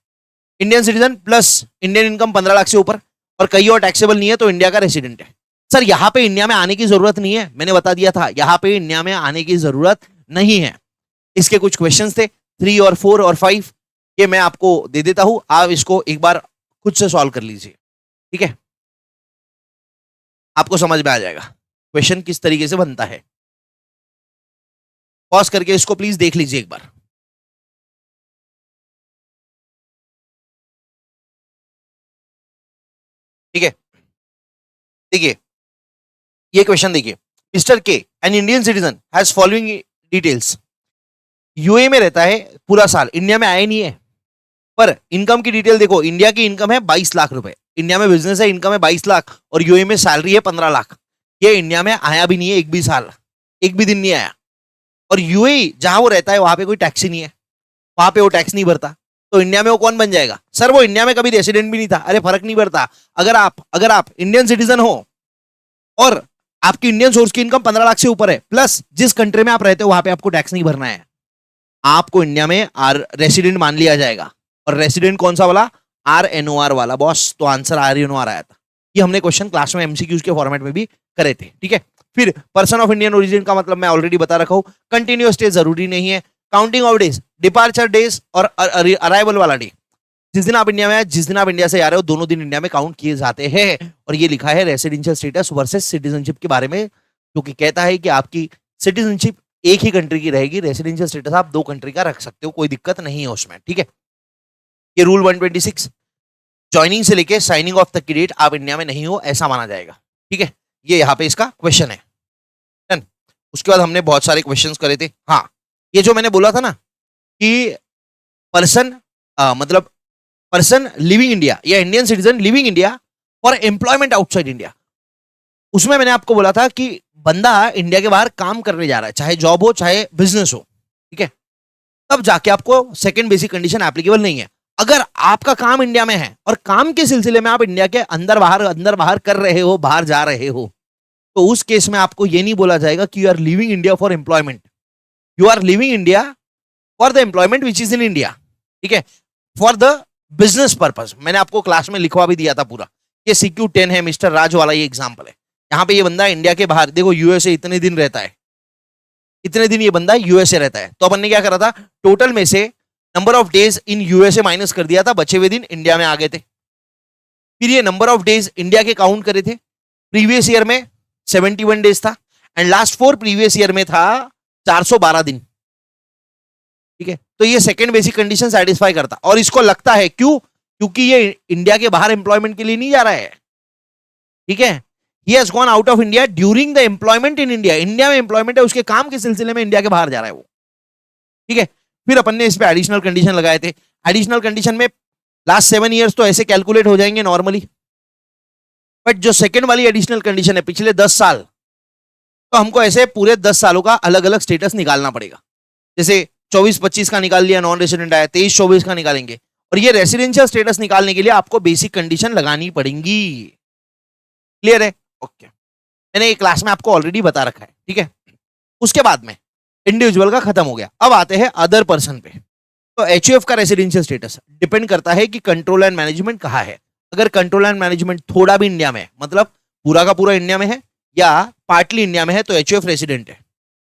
Indian citizen plus Indian income 15 lakh से ऊपर और कहीं और टैक्सेबल नहीं है तो इंडिया का रेसिडेंट है। सर यहाँ पे इंडिया में आने की जरूरत नहीं है, मैंने बता दिया था यहाँ पे इंडिया में आने की जरूरत नहीं है। इसके कुछ क्वेश्चंस थे 3 और 4 और 5, ये मैं आपको दे देता हूं, आप इसको एक बार खुद से सॉल्व कर लीजिए, ठीक है, आपको समझ में आ जाएगा क्वेश्चन किस तरीके से बनता है। पॉज करके इसको प्लीज देख लीजिए एक बार। ठीक है, देखिए ये क्वेश्चन देखिए, mister K N Indian citizen has following details, UAE में रहता है पूरा साल, इंडिया में आया नहीं है, पर इनकम की डिटेल देखो, इंडिया की इनकम है 22 लाख रुपए, इंडिया में बिजनेस है, इनकम है 22 लाख, और यूए में सैलरी है 15 लाख। ये इंडिया में आया भी नहीं है एक भी साल, एक भी दिन नहीं आया, और यूए जहां वो रहता है वहां पे कोई टैक्स ही नहीं है, वहां पे वो टैक्स नहीं भरता, तो इंडिया में वो कौन बन जाएगा। सर वो इंडिया में कभी रेसिडेंट भी नहीं था, अरे फर्क नहीं पड़ता। अगर आप इंडियन सिटीजन हो और आपकी इंडियन सोर्स की इनकम 15 लाख से ऊपर है, प्लस जिस कंट्री में आप रहते हो वहां पे आपको टैक्स नहीं भरना है, आपको इंडिया में रेसिडेंट मान लिया जाएगा। और रेसिडेंट कौन सा वाला, आरएनओआर वाला बॉस, तो आंसर आरएनओआर आया था। ये हमने क्वेश्चन क्लास में एमसीक्यूज के फॉर्मेट में भी करे थे, ठीक है। फिर पर्सन ऑफ इंडियन ओरिजिन का मतलब मैं ऑलरेडी बता रखा हूं, कंटिन्यूअस स्टे जरूरी नहीं है, counting of days, departure days और अराइवल वाला डे, जिस दिन आप इंडिया में आए, जिस दिन आप इंडिया से आ रहे हो, दोनों दिन इंडिया में काउंट किए जाते हैं। और ये लिखा है रेसिडेंशियल स्टेटस वर्सेस सिटीजनशिप के बारे में, जो कि कहता है कि आपकी सिटीजनशिप एक ही कंट्री की रहेगी, रेसिडेंशियल स्टेटस आप 2 कंट्री का रख सकते हो, कोई दिक्कत नहीं है उसमें, ठीक है। ये रूल 126 ज्वाइनिंग से लेके साइनिंग ऑफ तक की डेट आप इंडिया में नहीं हो ऐसा माना जाएगा, ठीक है। ये यहाँ पे इसका क्वेश्चन है। डन। उसके बाद हमने बहुत सारे क्वेश्चंस करे थे। हाँ, ये जो मैंने बोला था ना कि पर्सन मतलब पर्सन लिविंग इंडिया या Indian citizen living India for employment outside India, उसमें मैंने आपको बोला था कि बंदा इंडिया के बाहर काम करने जा रहा है, चाहे जॉब हो चाहे बिजनेस हो, ठीक है, तब जाके आपको सेकंड बेसिक कंडीशन एप्लीकेबल नहीं है। अगर आपका काम इंडिया में है और काम के सिलसिले में आप इंडिया के अंदर बाहर कर रहे हो, बाहर जा रहे हो, तो उस केस में आपको ये नहीं बोला जाएगा कि you are living India for employment, you are living India for the employment which is in India, ठीक है, फॉर द बिजनेस पर्पज। मैंने आपको क्लास में लिखवा भी दिया था पूरा, ये CQ10 है, मिस्टर राज वाला ये एग्जाम्पल है। यहाँ पे ये बंदा इंडिया के बाहर, देखो यूएसए इतने दिन रहता है, इतने दिन ये बंदा यूएसए रहता है, तो अपन ने क्या करा था, टोटल में से number of days in USA minus कर दिया था, बचे हुए दिन इंडिया में आ गए थे। फिर ये नंबर ऑफ डेज इंडिया के काउंट करे थे, प्रीवियस ईयर में 71 डेज था एंड लास्ट 4 प्रीवियस ईयर में था 412 दिन, ठीक है। तो ये सेकंड बेसिक कंडीशन सेटिस्फाई करता, और इसको लगता है क्यों, क्योंकि ये इंडिया के बाहर एम्प्लॉयमेंट के लिए नहीं जा रहा है, ठीक है। He has gone out of India during the employment in India, India में एम्प्लॉयमेंट है, उसके काम के सिलसिले में इंडिया के बाहर जा रहा है वो, ठीक है। फिर अपन ने इस पे एडिशनल कंडीशन लगाए थे। एडिशनल कंडीशन में लास्ट 7 इयर्स तो ऐसे कैलकुलेट हो जाएंगे नॉर्मली, बट जो सेकंड वाली एडिशनल कंडीशन है पिछले 10 साल, तो हमको ऐसे पूरे 10 सालों का अलग अलग स्टेटस निकालना पड़ेगा। जैसे 24-25 का निकाल लिया, नॉन रेसिडेंट आया, 23-24 का निकालेंगे, और ये रेसिडेंशियल स्टेटस निकालने के लिए आपको बेसिक कंडीशन लगानी पड़ेंगी। क्लियर है? ओके, मैंने एक क्लास में आपको ऑलरेडी बता रखा है, ठीक है। उसके बाद में इंडिविजुअल का खत्म हो गया, अब आते हैं अदर पर्सन पे। तो एचयूएफ का रेसिडेंशियल स्टेटस डिपेंड करता है कि कंट्रोल एंड मैनेजमेंट कहाँ है। अगर कंट्रोल एंड मैनेजमेंट थोड़ा भी इंडिया में है, मतलब पूरा का पूरा इंडिया में है या पार्टली इंडिया में है, तो एचयूएफ रेसिडेंट है।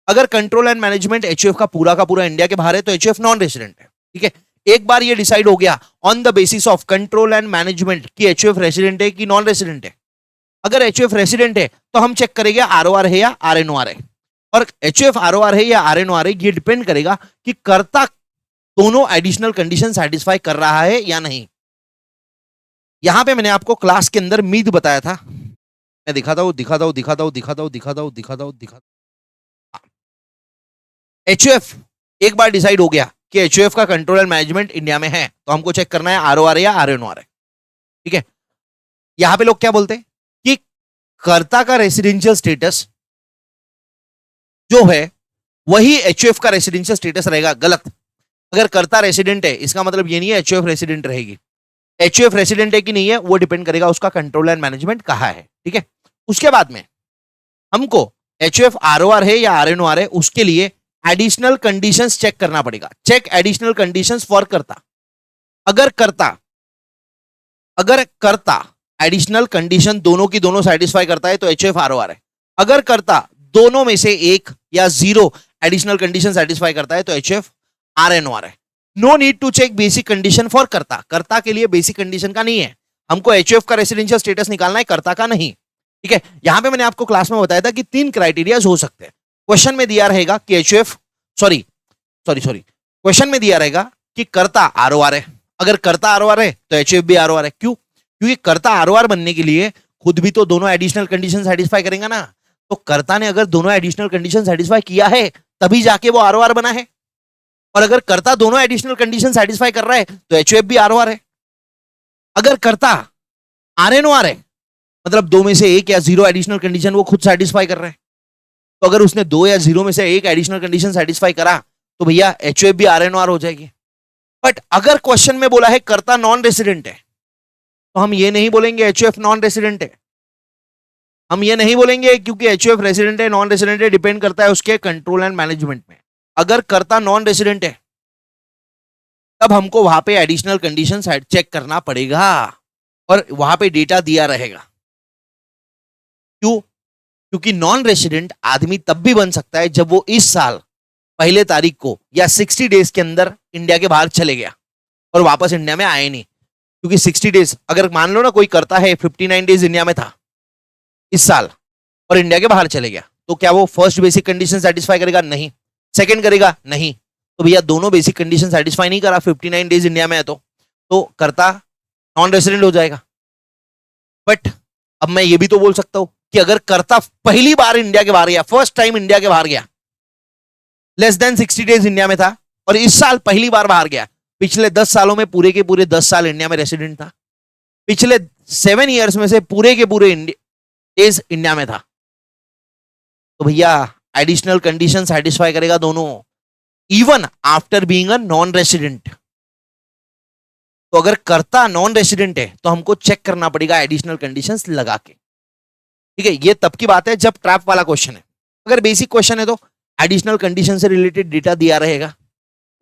अगर कंट्रोल एंड मैनेजमेंट एचयूएफ का पूरा इंडिया के बाहर है, तो एचयूएफ नॉन रेसिडेंट है, ठीक है। एक बार ये डिसाइड हो गया on the basis of control and management कि एचयूएफ रेसिडेंट है कि नॉन रेसिडेंट है। अगर एचयूएफ रेसिडेंट है तो हम चेक करेंगे आरओआर है या आरएनओआर है, और एचयूएफ आरओआर है या आरएनओआर है, ये डिपेंड करेगा कि कर्ता दोनों एडिशनल कंडीशन सेटिस्फाई कर रहा है या नहीं। यहां पे मैंने आपको क्लास के अंदर मीत बताया था, मैं दिखाता हूं। एचयूएफ एक बार डिसाइड हो गया कि एचयूएफ का कंट्रोल एंड मैनेजमेंट इंडिया में है, तो हमको चेक करना है आरओआर है या आरएनओआर है, ठीक है। यहां पे लोग क्या बोलते हैं कि कर्ता का रेसिडेंशियल स्टेटस जो है वही एचयूएफ का रेसिडेंशियल स्टेटस रहेगा। गलत। अगर कर्ता रेसिडेंट है इसका मतलब ये नहीं है एचयूएफ रेसिडेंट रहेगी। एचयूएफ रेसिडेंट है कि नहीं है वो डिपेंड करेगा उसका कंट्रोल एंड मैनेजमेंट कहाँ है, ठीक है। उसके बाद में हमको एचयूएफ आरओआर है या आरएनओआर है, उसके लिए एडिशनल कंडीशंस चेक करना पड़ेगा। चेक एडिशनल कंडीशंस फॉर कर्ता। अगर कर्ता एडिशनल कंडीशन दोनों की दोनों सेटिस्फाई करता है तो एचयूएफ आरओआर है। अगर कर्ता दोनों में से एक या 0 एडिशनल कंडीशन सेटिस्फाई करता है तो एचयूएफ आरएनओआर है। No need to check basic condition for karta. Karta के लिए बेसिक कंडीशन का नहीं है, हमको एचयूएफ का रेसिडेंशियल स्टेटस निकालना है, कर्ता का नहीं, ठीक है। यहां पे मैंने आपको क्लास में बताया था कि 3 क्राइटेरियाज हो सकते हैं। क्वेश्चन में दिया रहेगा कि एचयूएफ क्वेश्चन में दिया रहेगा कि कर्ता आरओआर है। अगर कर्ता आरओआर है तो एचयूएफ भी आरओआर है। क्यों? क्योंकि कर्ता आरओआर बनने के लिए खुद भी तो दोनों एडिशनल कंडीशन सेटिस्फाई करेंगे ना। तो कर्ता ने अगर दोनों एडिशनल कंडीशन सेटिस्फाई किया है तभी जाके वो आरओआर बना है, और अगर कर्ता दोनों एडिशनल कंडीशन सेटिस्फाई कर रहा है तो एचयूएफ भी आरओआर है। अगर कर्ता आरएनओआर है मतलब 2 में से 1 या 0 एडिशनल कंडीशन वो खुद सेटिस्फाई कर रहा है, तो अगर उसने 2 या 0 में से 1 एडिशनल कंडीशन सेटिस्फाई करा तो भैया एचयूएफ भी आरएनओआर हो जाएगी। बट अगर क्वेश्चन में बोला है कर्ता नॉन रेसिडेंट है तो हम ये नहीं बोलेंगे एचयूएफ नॉन रेसिडेंट है, हम ये नहीं बोलेंगे, क्योंकि एचयूएफ रेसिडेंट है नॉन रेसिडेंट है डिपेंड करता है उसके कंट्रोल एंड मैनेजमेंट में। अगर कर्ता नॉन रेसिडेंट है तब हमको वहां पे एडिशनल कंडीशन चेक करना पड़ेगा और वहां पे डेटा दिया रहेगा। क्यों? क्योंकि नॉन रेसिडेंट आदमी तब भी बन सकता है जब वो इस साल 1 तारीख को या 60 डेज के अंदर इंडिया के बाहर चले गया और वापस इंडिया में आए नहीं। क्योंकि 60 डेज, अगर मान लो ना कोई करता है 59 डेज इंडिया में था इस साल और इंडिया के बाहर चले गया, तो क्या वो फर्स्ट बेसिक कंडीशन सेटिस्फाई करेगा? नहीं। सेकंड करेगा नहीं, तो भैया दोनों बेसिक कंडीशन सेटिस्फाई नहीं करा, 59 डेज इंडिया में है तो करता नॉन रेसिडेंट हो जाएगा। बट अब मैं ये भी तो बोल सकता हूं कि अगर करता पहली बार इंडिया के बाहर गया, फर्स्ट टाइम इंडिया के बाहर गया, लेस देन 60 डेज इंडिया में था और इस साल पहली बार बाहर गया, पिछले 10 सालों में पूरे के पूरे 10 साल इंडिया में रेसिडेंट था, पिछले 7 ईयर्स में से पूरे के पूरे डेज इंडिया में था, तो भैया एडिशनल कंडीशन सेटिस्फाई करेगा दोनों, even after being a non resident. तो अगर करता नॉन रेसिडेंट है तो हमको चेक करना पड़ेगा एडिशनल कंडीशंस लगा के, ठीक है। ये तब की बात है जब ट्रैप वाला क्वेश्चन है। अगर बेसिक क्वेश्चन है तो एडिशनल कंडीशन से रिलेटेड डेटा दिया रहेगा,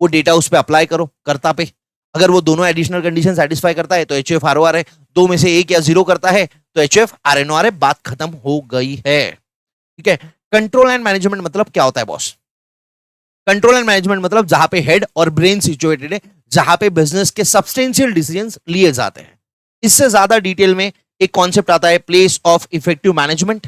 वो डेटा उस पर अप्लाई करो करता पे। अगर वो दोनों एडिशनल कंडीशन सेटिस्फाई करता है तो एचयूएफ आरओआर है, दो में से एक या जीरो करता है तो एचयूएफ आरएनओआर है, बात खत्म हो गई है, ठीक है। कंट्रोल एंड मैनेजमेंट मतलब क्या होता है बॉस? कंट्रोल एंड मैनेजमेंट मतलब जहां पे हेड और ब्रेन सिचुएटेड है, जहां पे बिजनेस के सब्सटेंशियल डिसीजंस लिए जाते हैं। इससे ज्यादा डिटेल में एक कॉन्सेप्ट आता है प्लेस ऑफ इफेक्टिव मैनेजमेंट,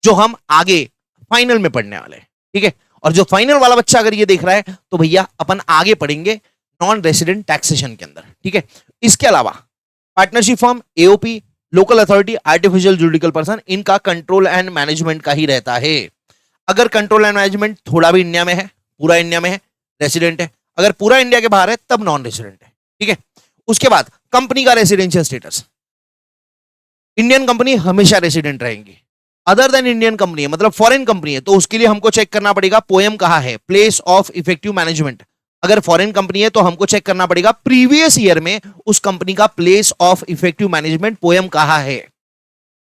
जो हम आगे फाइनल में पढ़ने वाले हैं, ठीक है। और जो फाइनल वाला बच्चा अगर ये देख रहा है तो भैया अपन आगे पढ़ेंगे नॉन रेसिडेंट टैक्सेशन के अंदर, ठीक है। इसके अलावा partnership firm, AOP, local authority, artificial judicial person, इनका कंट्रोल एंड मैनेजमेंट का ही रहता है। अगर कंट्रोल एंड मैनेजमेंट थोड़ा भी इंडिया में है, पूरा इंडिया में है, रेसिडेंट है। अगर पूरा इंडिया के बाहर है तब नॉन रेसिडेंट है, ठीक है। उसके बाद कंपनी का रेसिडेंशियल स्टेटस, इंडियन कंपनी हमेशा रेसिडेंट रहेंगी। अदर देन इंडियन कंपनी है, मतलब फॉरेन कंपनी है, तो उसके लिए हमको चेक करना पड़ेगा पोएम कहां है, प्लेस ऑफ इफेक्टिव मैनेजमेंट। अगर फॉरेन कंपनी है तो हमको चेक करना पड़ेगा प्रीवियस ईयर में उस कंपनी का place of effective management poem कहां है।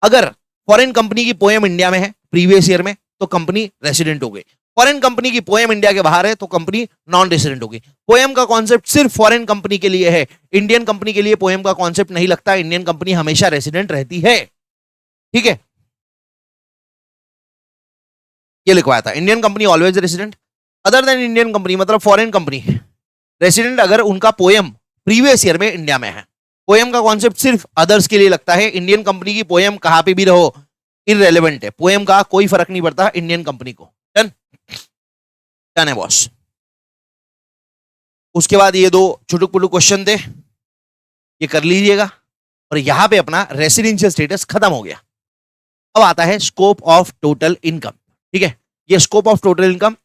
अगर फॉरेन कंपनी की पोएम इंडिया में है प्रीवियस ईयर में तो कंपनी रेसिडेंट हो गई, फॉरेन कंपनी की पोएम इंडिया के बाहर है तो कंपनी नॉन रेसिडेंट होगी। पोएम का कॉन्सेप्ट सिर्फ फॉरेन कंपनी के लिए है, इंडियन कंपनी के लिए पोएम का कॉन्सेप्ट नहीं लगता, इंडियन कंपनी हमेशा रेसिडेंट रहती है, ठीक है। ये लिखवाया था, Indian company always resident. Other than Indian company मतलब फॉरेन कंपनी रेसिडेंट अगर उनका पोएम प्रीवियस ईयर में इंडिया में है। पोएम का कॉन्सेप्ट सिर्फ अदर्स के लिए लगता है, इंडियन कंपनी की पोएम कहां पे भी रहो इररेलेवेंट है, पोएम का कोई फर्क नहीं पड़ता इंडियन कंपनी को। डन डन है बॉस। उसके बाद ये दो छुटुक पुटुक क्वेश्चन थे, ये कर लीजिएगा और यहां पे अपना रेसिडेंशियल स्टेटस खत्म हो गया। अब आता है स्कोप ऑफ टोटल इनकम, ठीक है। ये scope of total income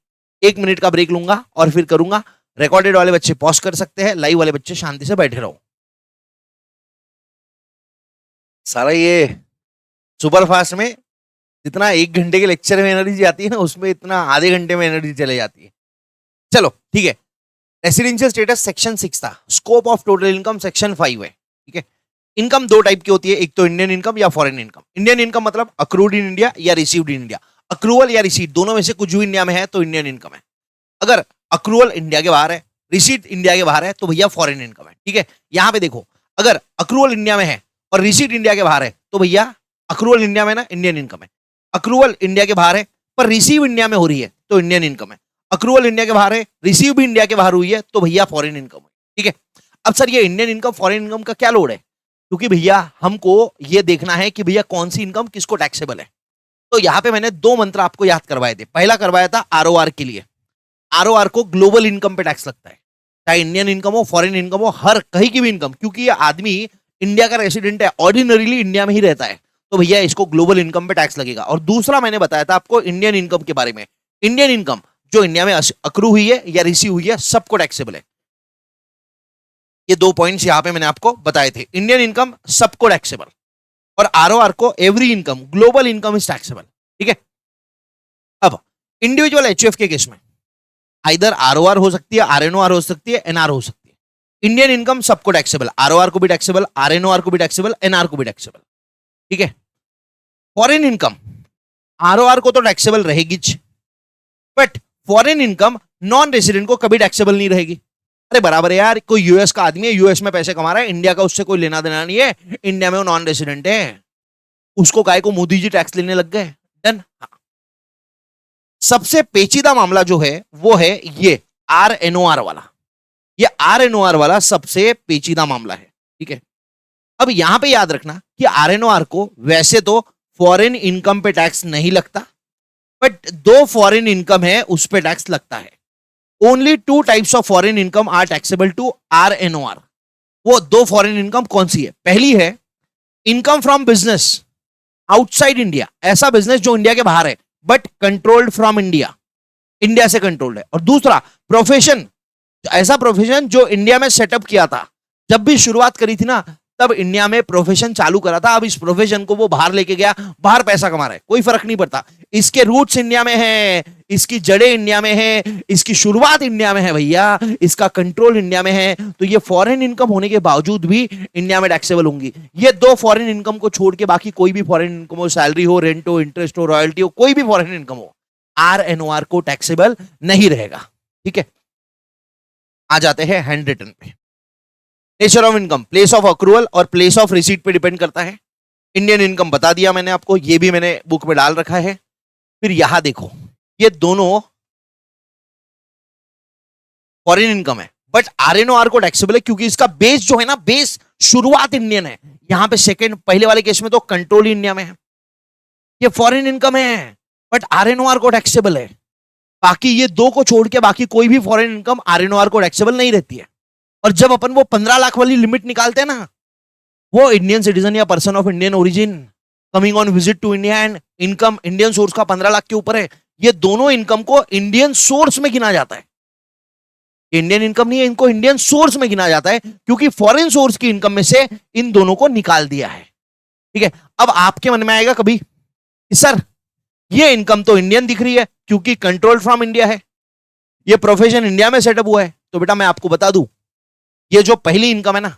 1 minute का ब्रेक लूंगा और फिर करूंगा। रिकॉर्डेड वाले बच्चे पॉज कर सकते हैं, लाइव वाले बच्चे शांति से बैठे रहो। सारा ये सुपर फास्ट में जितना 1 घंटे के लेक्चर में एनर्जी आती है ना, उसमें इतना आधे घंटे में एनर्जी चले जाती है। चलो ठीक है, रेसिडेंशियल स्टेटस सेक्शन 6 था, scope of total income section 5 है, ठीक है। इनकम दो टाइप की होती है, एक तो इंडियन इनकम या फॉरेन इनकम। इंडियन इनकम मतलब अक्रूड इन इंडिया या रिसीव्ड इन इंडिया। अक्रूवल या रिसीट दोनों में से कुछ भी इंडिया में है तो इंडियन इनकम है। अगर अक्रूवल इंडिया के बाहर है, रिसीट इंडिया के बाहर है तो भैया फॉरेन इनकम है, ठीक है। यहां पे देखो, अगर अक्रूवल इंडिया में है और रिसीट इंडिया के बाहर है तो भैया अक्रूवल इंडिया में ना इंडियन इनकम है। अक्रूवल इंडिया के बाहर है पर रिसीव इंडिया में हो रही है तो इंडियन इनकम है। अक्रूवल इंडिया के बाहर है, रिसीव भी इंडिया के बाहर हुई है तो भैया फॉरेन इनकम है, ठीक है। अब सर ये इंडियन इनकम फॉरेन इनकम का क्या लोड है? क्योंकि भैया हमको ये देखना है कि भैया कौन सी इनकम किसको टैक्सेबल है। तो यहां पे मैंने 2 मंत्र आपको याद करवाए थे। पहला करवाया था आरओआर के लिए, आरओआर को ग्लोबल इनकम पे टैक्स लगता है, चाहे इंडियन इनकम हो फॉरेन इनकम हो, हर कहीं की भी इनकम, क्योंकि ये आदमी इंडिया का रेसिडेंट है, ऑर्डिनरीली इंडिया में ही रहता है, तो भैया इसको ग्लोबल इनकम पे टैक्स लगेगा। और दूसरा मैंने बताया था आपको इंडियन इनकम के बारे में, इंडियन इनकम जो इंडिया में अक्रू हुई है या रिसीव हुई है सबको टैक्सेबल है। ये 2 पॉइंट्स यहां पे मैंने आपको बताए थे, इंडियन इनकम सबको टैक्सेबल और आरओआर को every income global income is taxable, ठीक है। अब इंडिविजुअल एचयूएफ के केस में आइदर आरओआर हो सकती है, आरएनओआर हो सकती है, एनआर हो सकती है। इंडियन इनकम सबको टैक्सेबल, आरओआर को भी टैक्सेबल, आरएनओआर को भी टैक्सेबल, एनआर को भी टैक्सेबल, ठीक है। फॉरेन इनकम आरओआर को तो टैक्सेबल रहेगी, but foreign income non resident को कभी टैक्सेबल नहीं रहेगी। अरे बराबर है यार, कोई यूएस का आदमी है, यूएस में पैसे कमा रहा है, इंडिया का उससे कोई लेना देना नहीं है, इंडिया में वो नॉन रेसिडेंट है, उसको काय को मोदी जी टैक्स लेने लग गए। डन। सबसे पेचीदा मामला जो है वो है ये आरएनओआर वाला, ये आरएनओआर वाला सबसे पेचीदा मामला है, ठीक है। अब यहां पे याद रखना कि आरएनओआर को वैसे तो फॉरेन इनकम पे टैक्स नहीं लगता, बट दो फॉरेन इनकम है उस पर टैक्स लगता है। Only two types of foreign income are taxable to RNOR। वो दो फॉरेन इनकम कौन सी है? पहली है income from business outside India, ऐसा बिजनेस जो इंडिया के बाहर है but controlled from India, India से कंट्रोल्ड है। और दूसरा प्रोफेशन, ऐसा प्रोफेशन जो इंडिया में सेटअप किया था, जब भी शुरुआत करी थी ना तब इंडिया में प्रोफेशन चालू करा था, अब इस प्रोफेशन को वो बाहर लेके गया, बाहर पैसा कमा रहा है, कोई फर्क नहीं पड़ता। इसके रूट्स इंडिया में है, इसकी जड़ें इंडिया में है, इसकी शुरुआत इंडिया में है भैया, इसका कंट्रोल इंडिया में है, तो ये फॉरेन इनकम होने के बावजूद भी इंडिया में टैक्सेबल होंगी। ये दो फॉरेन इनकम को छोड़ के बाकी कोई भी फॉरेन इनकम हो, सैलरी हो, रेंट हो, इंटरेस्ट हो, रॉयल्टी हो, कोई भी फॉरेन इनकम हो, RNOR को टैक्सेबल नहीं रहेगा। ठीक है, आ जाते हैं हैंड रिटन पे। Nature of income place of accrual और प्लेस ऑफ रिसीट पे डिपेंड करता है। इंडियन इनकम बता दिया मैंने आपको, ये भी मैंने बुक में डाल रखा है। फिर यहां देखो, ये दोनों फॉरेन इनकम है बट RNOR को टैक्सेबल है क्योंकि इसका बेस जो है ना, बेस शुरुआत इंडियन है। यहां पे सेकंड, पहले वाले केस में तो कंट्रोल इंडिया में है। ये फॉरेन इनकम है बट RNOR को टैक्सेबल है। बाकी ये दो को छोड़ के बाकी कोई भी फॉरेन इनकम RNOR को टैक्सेबल नहीं रहती है। और जब अपन वो 15 लाख वाली लिमिट निकालते हैं ना, वो इंडियन सिटीजन या person of Indian origin coming on visit to India and income Indian source का 15 लाख के ऊपर है, ये दोनों इनकम को इंडियन सोर्स में गिना जाता है। इंडियन इनकम नहीं है, इनको इंडियन सोर्स में गिना जाता है क्योंकि फॉरेन सोर्स की इनकम में से इन दोनों को निकाल दिया है। ठीक है, अब आपके मन में आएगा कभी कि सर ये इनकम तो इंडियन दिख रही है क्योंकि कंट्रोल फ्रॉम इंडिया है, ये प्रोफेशन इंडिया में सेटअप हुआ है। तो बेटा मैं आपको बता दूं, ये जो पहली इनकम है ना,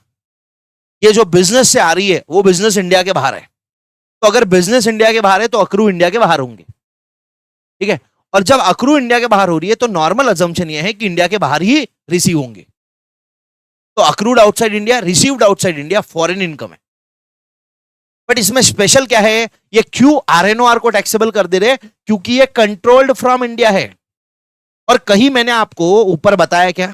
ये जो बिजनेस से आ रही है वो बिजनेस इंडिया के बाहर है। तो अगर बिजनेस इंडिया के बाहर है तो अक्रू इंडिया के बाहर होंगे। ठीक है, और जब अक्रू इंडिया के बाहर हो रही है तो नॉर्मल अजम्पशन ये है कि इंडिया के बाहर ही रिसीव होंगे। तो accrued outside India, received outside India foreign income है। बट इसमें स्पेशल क्या है, ये क्यों RNOR को टैक्सेबल कर दे रहे? क्योंकि ये कंट्रोल्ड फ्रॉम इंडिया है। और कहीं मैंने आपको ऊपर बताया क्या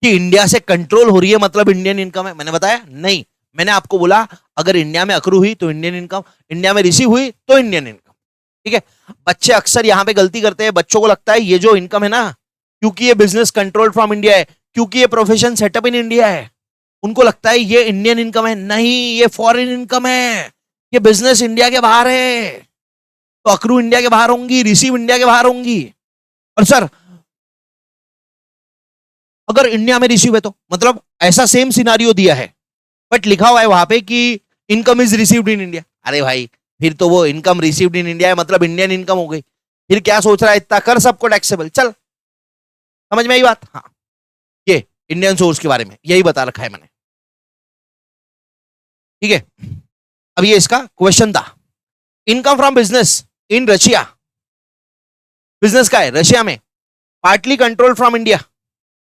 कि इंडिया से कंट्रोल हो रही है मतलब इंडियन इनकम है? मैंने बताया नहीं। मैंने आपको बोला अगर इंडिया में अक्रू हुई तो इंडियन इनकम, इंडिया में रिसीव हुई तो इंडियन इनकम। ठीक है, बच्चे अक्सर यहां पे गलती करते हैं। बच्चों को लगता है ये जो इनकम है ना, क्योंकि ये बिजनेस कंट्रोल फ्रॉम इंडिया है, क्योंकि ये प्रोफेशन सेटअप इन इंडिया है, उनको लगता है ये इंडियन इनकम है। नहीं, ये फॉरेन इनकम है, ये बिजनेस इंडिया के बाहर है। तो अक्रू इंडिया के बाहर होंगी, रिसीव इंडिया के बाहर होंगी। और सर अगर इंडिया में रिसीव है तो मतलब ऐसा सेम सिनारियो दिया है बट लिखा हुआ है वहां पे कि income is received in India. अरे भाई, फिर तो वो इनकम रिसीव्ड इन इंडिया है मतलब इंडियन इनकम हो गई। फिर क्या सोच रहा है, इतना कर सबको टैक्सेबल। चल, समझ में आई बात? हाँ, ये इंडियन सोर्स के बारे में यही बता रखा है मैंने। ठीक है, अब ये इसका क्वेश्चन था। Income from business in Russia, business का है रशिया में, partly control from India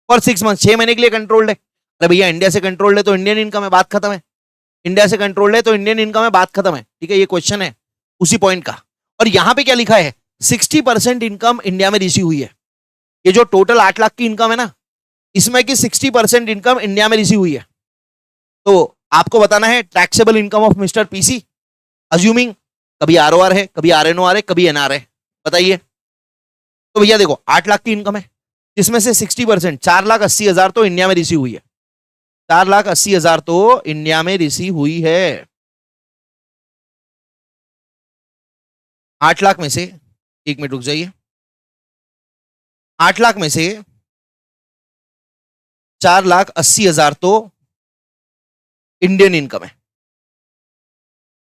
for 6 month, 6 महीने के लिए कंट्रोल्ड है। अरे भैया इंडिया से कंट्रोल्ड है तो इंडियन इनकम है, बात खत्म है। इंडिया से कंट्रोल्ड है तो इंडियन इनकम है, बात खत्म है। ठीक है, ये क्वेश्चन है उसी पॉइंट का। और यहां पे क्या लिखा है, 60% इनकम इंडिया में रिसीव हुई है। ये जो टोटल 8 लाख की इनकम है ना, इसमें की 60% इनकम इंडिया में रिसीव हुई है। तो आपको बताना है taxable income of mister PC, assuming कभी ROR है, कभी RNOR है, कभी NR है, बताइए। तो भैया देखो 8 लाख की इनकम है, जिसमें से 60% 4,80,000 तो इंडिया में रिसीव हुई है। 4,80,000 तो इंडिया में रिसीव हुई है। 8 लाख में से, 1 मिनट रुक जाइए, 8 लाख में से 4,80,000 तो इंडियन इनकम है।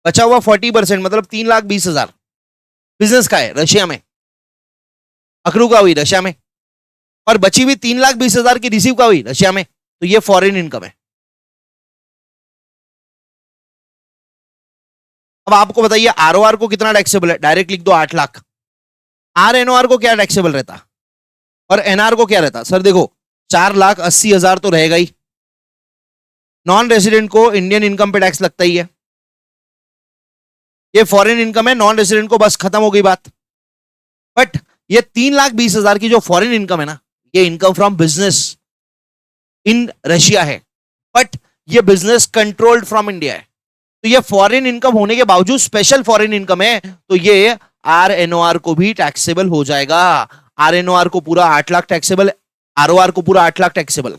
बचा हुआ 40% मतलब 3,20,000 बिजनेस का है रशिया में, अक्रू का हुई रशिया में, और बची हुई 3,20,000 की रिसीव का हुई रशिया में। तो ये फॉरेन इनकम है। अब आपको बताइए ROR को कितना टैक्सेबल है, डायरेक्ट लिख दो 8 लाख। RNOR को क्या टैक्सेबल रहता और NR को क्या रहता? सर देखो 4,80,000 तो रहेगा ही, नॉन रेजिडेंट को इंडियन इनकम पे टैक्स लगता ही है। ये फॉरेन इनकम है, नॉन रेजिडेंट को बस खत्म हो गई बात। बट ये 3,20,000 की जो फॉरेन इनकम है ना, ये income from business in Russia है, बट ये बिजनेस कंट्रोल्ड फ्रॉम इंडिया है। तो ये फॉरेन इनकम होने के बावजूद स्पेशल फॉरेन इनकम है, तो ये RNOR को भी टैक्सेबल हो जाएगा। RNOR को पूरा 8 लाख टैक्सेबल, ROR को पूरा 8 लाख टैक्सेबल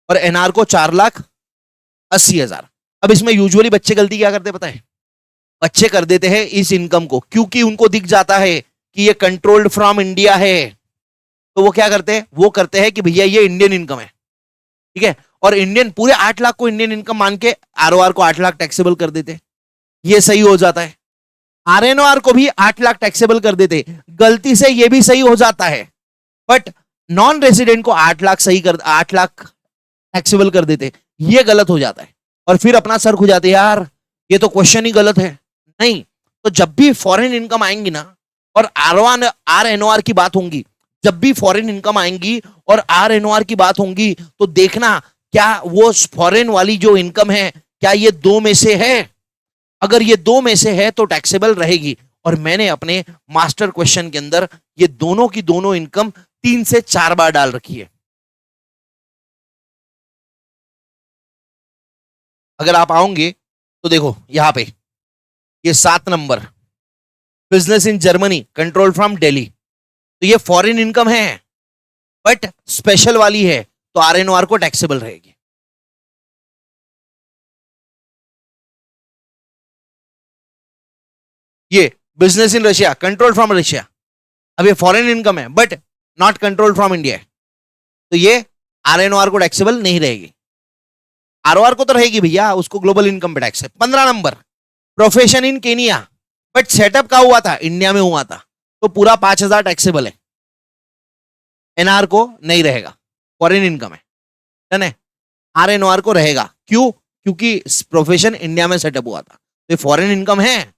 और NR को 4,80,000। अब इसमें यूजुअली बच्चे गलती क्या करते पता है? बच्चे कर देते हैं इस इनकम को, क्योंकि उनको दिख जाता है कि ये कंट्रोल्ड फ्रॉम इंडिया है, तो वो क्या करते हैं? वो करते हैं कि भैया ये इंडियन इनकम है, ठीक है, और इंडियन पूरे 8 लाख को इंडियन इनकम मान के ROR को 8 लाख टैक्सेबल कर देते। ये सही हो जाता है। RNOR को भी 8 लाख टैक्सेबल कर देते, गलती से ये भी सही हो जाता है, बट नॉन रेसिडेंट को 8 लाख 8 लाख टैक्सेबल कर देते, ये गलत हो जाता है। और फिर अपना सर खुजाते, यार ये तो क्वेश्चन ही गलत है। नहीं, तो जब भी फॉरेन इनकम आएंगी ना और RNOR की बात होंगी, जब भी फॉरेन इनकम आएंगी और RNOR की बात होंगी, तो देखना क्या वो फॉरेन वाली जो इनकम है क्या ये दो में से है? अगर ये दो में से है तो टैक्सेबल रहेगी। और मैंने अपने मास्टर क्वेश्चन के अंदर ये दोनों की दोनों इनकम 3 से 4 बार डाल रखी है। अगर आप आओगे तो देखो यहां पे ये 7 number, business in Germany control from Delhi, तो ये फॉरेन इनकम है बट स्पेशल वाली है, तो RNOR को टैक्सेबल रहेगी। ये business in Russia control from Russia, अब ये फॉरेन इनकम है but not control from India, तो ये RNOR को टैक्सेबल नहीं रहेगी। ROR को तो रहेगी भैया, उसको ग्लोबल इनकम पे टैक्स है। 15 number, profession in Kenya but setup का हुआ था इंडिया में हुआ था, तो पूरा 5,000 टैक्सेबल है। NR को नहीं रहेगा, फॉरेन इनकम है, डन है। RNOR को रहेगा, क्यों? क्योंकि प्रोफेशन इंडिया में सेटअप हुआ था, तो ये फॉरेन इनकम है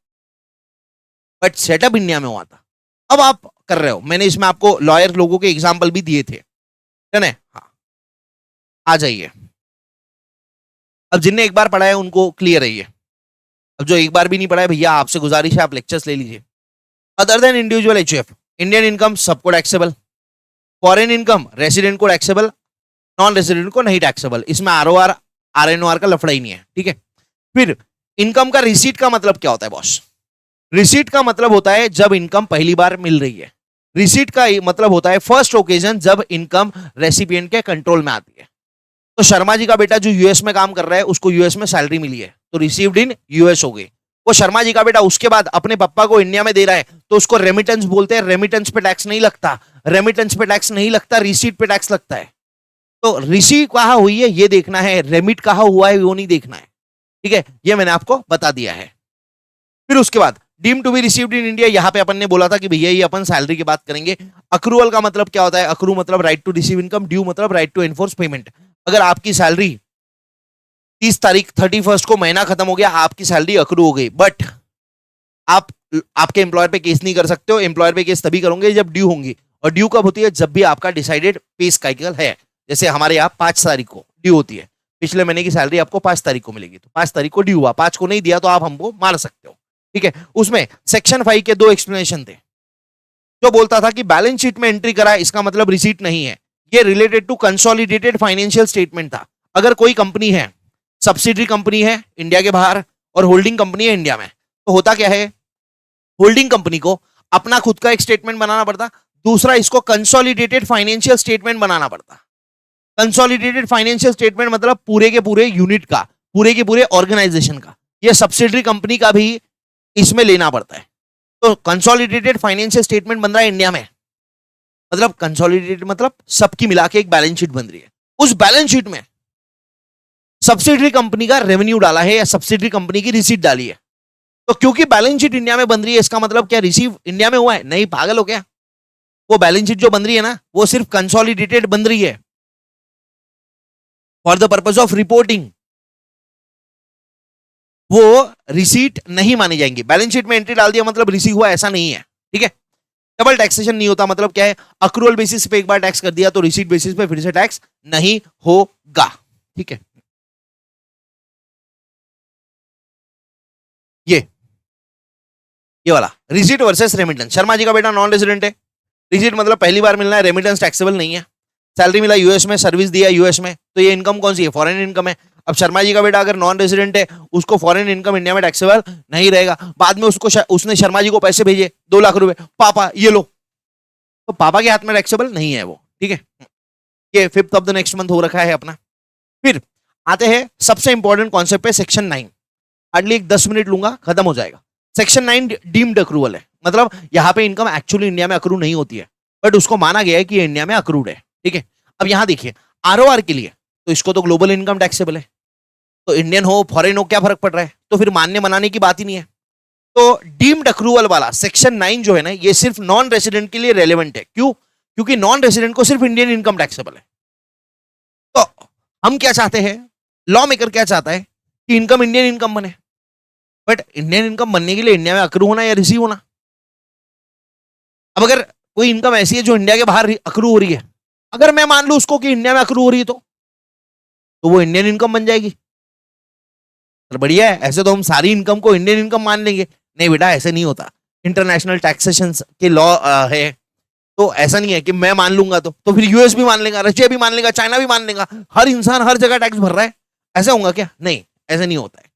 बट सेटअप इंडिया में हुआ था। अब आप कर रहे हो, मैंने इसमें आपको लॉयर लोगों के एग्जाम्पल भी दिए थे, डन है। हाँ, आ जाइए। अब जिनने एक बार पढ़ा है उनको क्लियर है ये, अब जो एक बार भी नहीं पढ़ा है भैया आपसे गुजारिश है आप लेक्चर्स ले लीजिए। Other than individual HUF, Indian income सबको टैक्सेबल, फॉरेन इनकम रेसिडेंट को टैक्सेबल, नॉन रेसिडेंट को नहीं टैक्सेबल। इसमें ROR RNOR का लफड़ा ही नहीं है, ठीक है। फिर इनकम का रिसीट का मतलब क्या होता है बॉस? रिसीट का मतलब होता है जब इनकम पहली बार मिल रही है। रिसीट का मतलब होता है फर्स्ट ओकेजन जब इनकम रेसिपिएंट के कंट्रोल में आती है। तो शर्मा जी का बेटा जो यूएस में काम कर रहा है उसको यूएस में सैलरी मिली है, तो रिसीव्ड इन यूएस हो गई। वो शर्मा जी का बेटा उसके बाद अपने पापा को इंडिया में दे रहा है, तो उसको रेमिटेंस बोलते हैं। रेमिटेंस पे टैक्स नहीं लगता, रेमिटेंस पे टैक्स नहीं लगता, रिसीट पे टैक्स लगता है। तो रिसीट कहां हुई है ये देखना है, रेमिट कहां हुआ है वो नहीं देखना है, ठीक है। ये मैंने आपको बता दिया है। फिर उसके बाद deem to be received in India, यहां पे अपन ने बोला था कि भैया ये अपन सैलरी की बात करेंगे। अक्रूवल का मतलब क्या होता है? अक्रू मतलब right to receive income, due मतलब राइट टू एनफोर्स पेमेंट। अगर आपकी सैलरी 30 तारीख 31 को महीना खत्म हो गया, आपकी सैलरी अक्रू हो गई, बट आप आपके एम्प्लॉयर पे केस नहीं कर सकते हो। एम्प्लॉयर पे केस तभी करोगे जब ड्यू होंगी, और ड्यू कब होती है? जब भी आपका डिसाइडेड पे साइकिल है। जैसे हमारे यहाँ 5 तारीख को ड्यू होती है, पिछले महीने की सैलरी आपको 5 तारीख को मिलेगी, तो 5 तारीख को ड्यू हुआ, 5 को नहीं दिया तो आप हमको मार सकते हो, ठीक है। उसमें सेक्शन 5 के 2 एक्सप्लेनेशन थे। जो बोलता था कि बैलेंस शीट में एंट्री करा इसका मतलब रिसीट नहीं है, ये related to consolidated financial statement था। अगर कोई कंपनी है, सब्सिडरी कंपनी है इंडिया के बाहर और होल्डिंग कंपनी है इंडिया में, तो होता क्या है? होल्डिंग कंपनी को अपना खुद का एक स्टेटमेंट बनाना पड़ता, दूसरा इसको कंसोलिडेटेड फाइनेंशियल स्टेटमेंट बनाना पड़ता। कंसोलिडेटेड फाइनेंशियल स्टेटमेंट मतलब पूरे के पूरे यूनिट का, पूरे के पूरे ऑर्गेनाइजेशन का। ये सब्सिडरी कंपनी का भी इसमें लेना पड़ता है। तो कंसोलिडेटेड फाइनेंशियल स्टेटमेंट बन रहा है इंडिया में, मतलब कंसोलिडेटेड मतलब सबकी मिला के एक बैलेंस शीट बन रही है। उस बैलेंस शीट में सब्सिडरी कंपनी का रेवेन्यू डाला है या सब्सिडरी कंपनी की रिसीट डाली है। तो क्योंकि बैलेंस शीट इंडिया में बन रही है, इसका मतलब क्या रिसीव इंडिया में हुआ है? नहीं, पागल हो क्या? वो बैलेंस शीट जो बन रही है ना, वो सिर्फ कंसोलिडेटेड बन रही है for the purpose of reporting. वो रिसीट नहीं मानी जाएंगी। बैलेंस शीट में एंट्री डाल दिया मतलब रिसीव हुआ, ऐसा नहीं है, ठीक है। डबल टैक्सेशन नहीं होता, मतलब क्या है? अक्रूवल बेसिस पे एक बार टैक्स कर दिया तो रिसीट बेसिस पे फिर से टैक्स नहीं होगा, ठीक है। ये वाला receipt versus remittance. Sharma ji का बेटा नॉन रेजिडेंट है, रिसीट मतलब पहली बार मिलना है, रेमिटेंस टैक्सेबल नहीं है। सैलरी मिला यूएस में, सर्विस दिया यूएस में, तो ये इनकम कौन सी है? फॉरेन इनकम है। अब शर्मा जी का बेटा अगर नॉन रेजिडेंट है, उसको फॉरेन इनकम इंडिया में टैक्सेबल नहीं रहेगा। बाद में उसने शर्मा जी को पैसे भेजे 2 लाख रुपए, पापा ये लो, तो पापा के हाथ में टैक्सेबल नहीं है वो, ठीक है। ये 5th of the next month हो रखा है अपना। फिर आते हैं सबसे इंपॉर्टेंट कॉन्सेप्ट पे, सेक्शन 9। हार्डली 10 मिनट लूंगा, खत्म हो जाएगा। सेक्शन 9 डीम्ड अक्रूवल है, मतलब यहां पे इनकम एक्चुअली इंडिया में अक्रू नहीं होती है, बट उसको माना गया है कि ये इंडिया में अक्रूड है, ठीक है। अब यहां देखिए आरओआर के लिए, तो इसको तो ग्लोबल इनकम टैक्सेबल है, तो इंडियन हो फॉरेन हो क्या फर्क पड़ रहा है, तो फिर मानने मनाने की बात ही नहीं है। तो डीम्ड अक्रूवल वाला सेक्शन 9 जो है ना, ये सिर्फ नॉन रेसिडेंट के लिए रेलेवेंट है। क्यों? क्योंकि नॉन रेसिडेंट को सिर्फ इंडियन इनकम टैक्सेबल है। तो हम क्या चाहते हैं, लॉ मेकर क्या चाहता है कि इनकम इंडियन इनकम बने, बट इंडियन इनकम बनने के लिए इंडिया में अक्रू होना या रिसीव होना। अब अगर कोई इनकम ऐसी है जो इंडिया के बाहर अक्रू हो रही है, अगर मैं मान लू उसको कि इंडिया में अक्रू हो रही है, तो वो इंडियन इनकम बन जाएगी। तो बढ़िया है, ऐसे तो हम सारी इनकम को इंडियन इनकम मान लेंगे। नहीं बेटा, ऐसे नहीं होता। इंटरनेशनल टैक्सेशन के लॉ है, तो ऐसा नहीं है कि मैं मान लूंगा तो फिर यूएस भी मान लेगा, रशिया भी मान लेगा, चाइना भी मान लेगा, हर इंसान हर जगह टैक्स भर रहा है, ऐसा होगा क्या? नहीं, ऐसा नहीं होता है,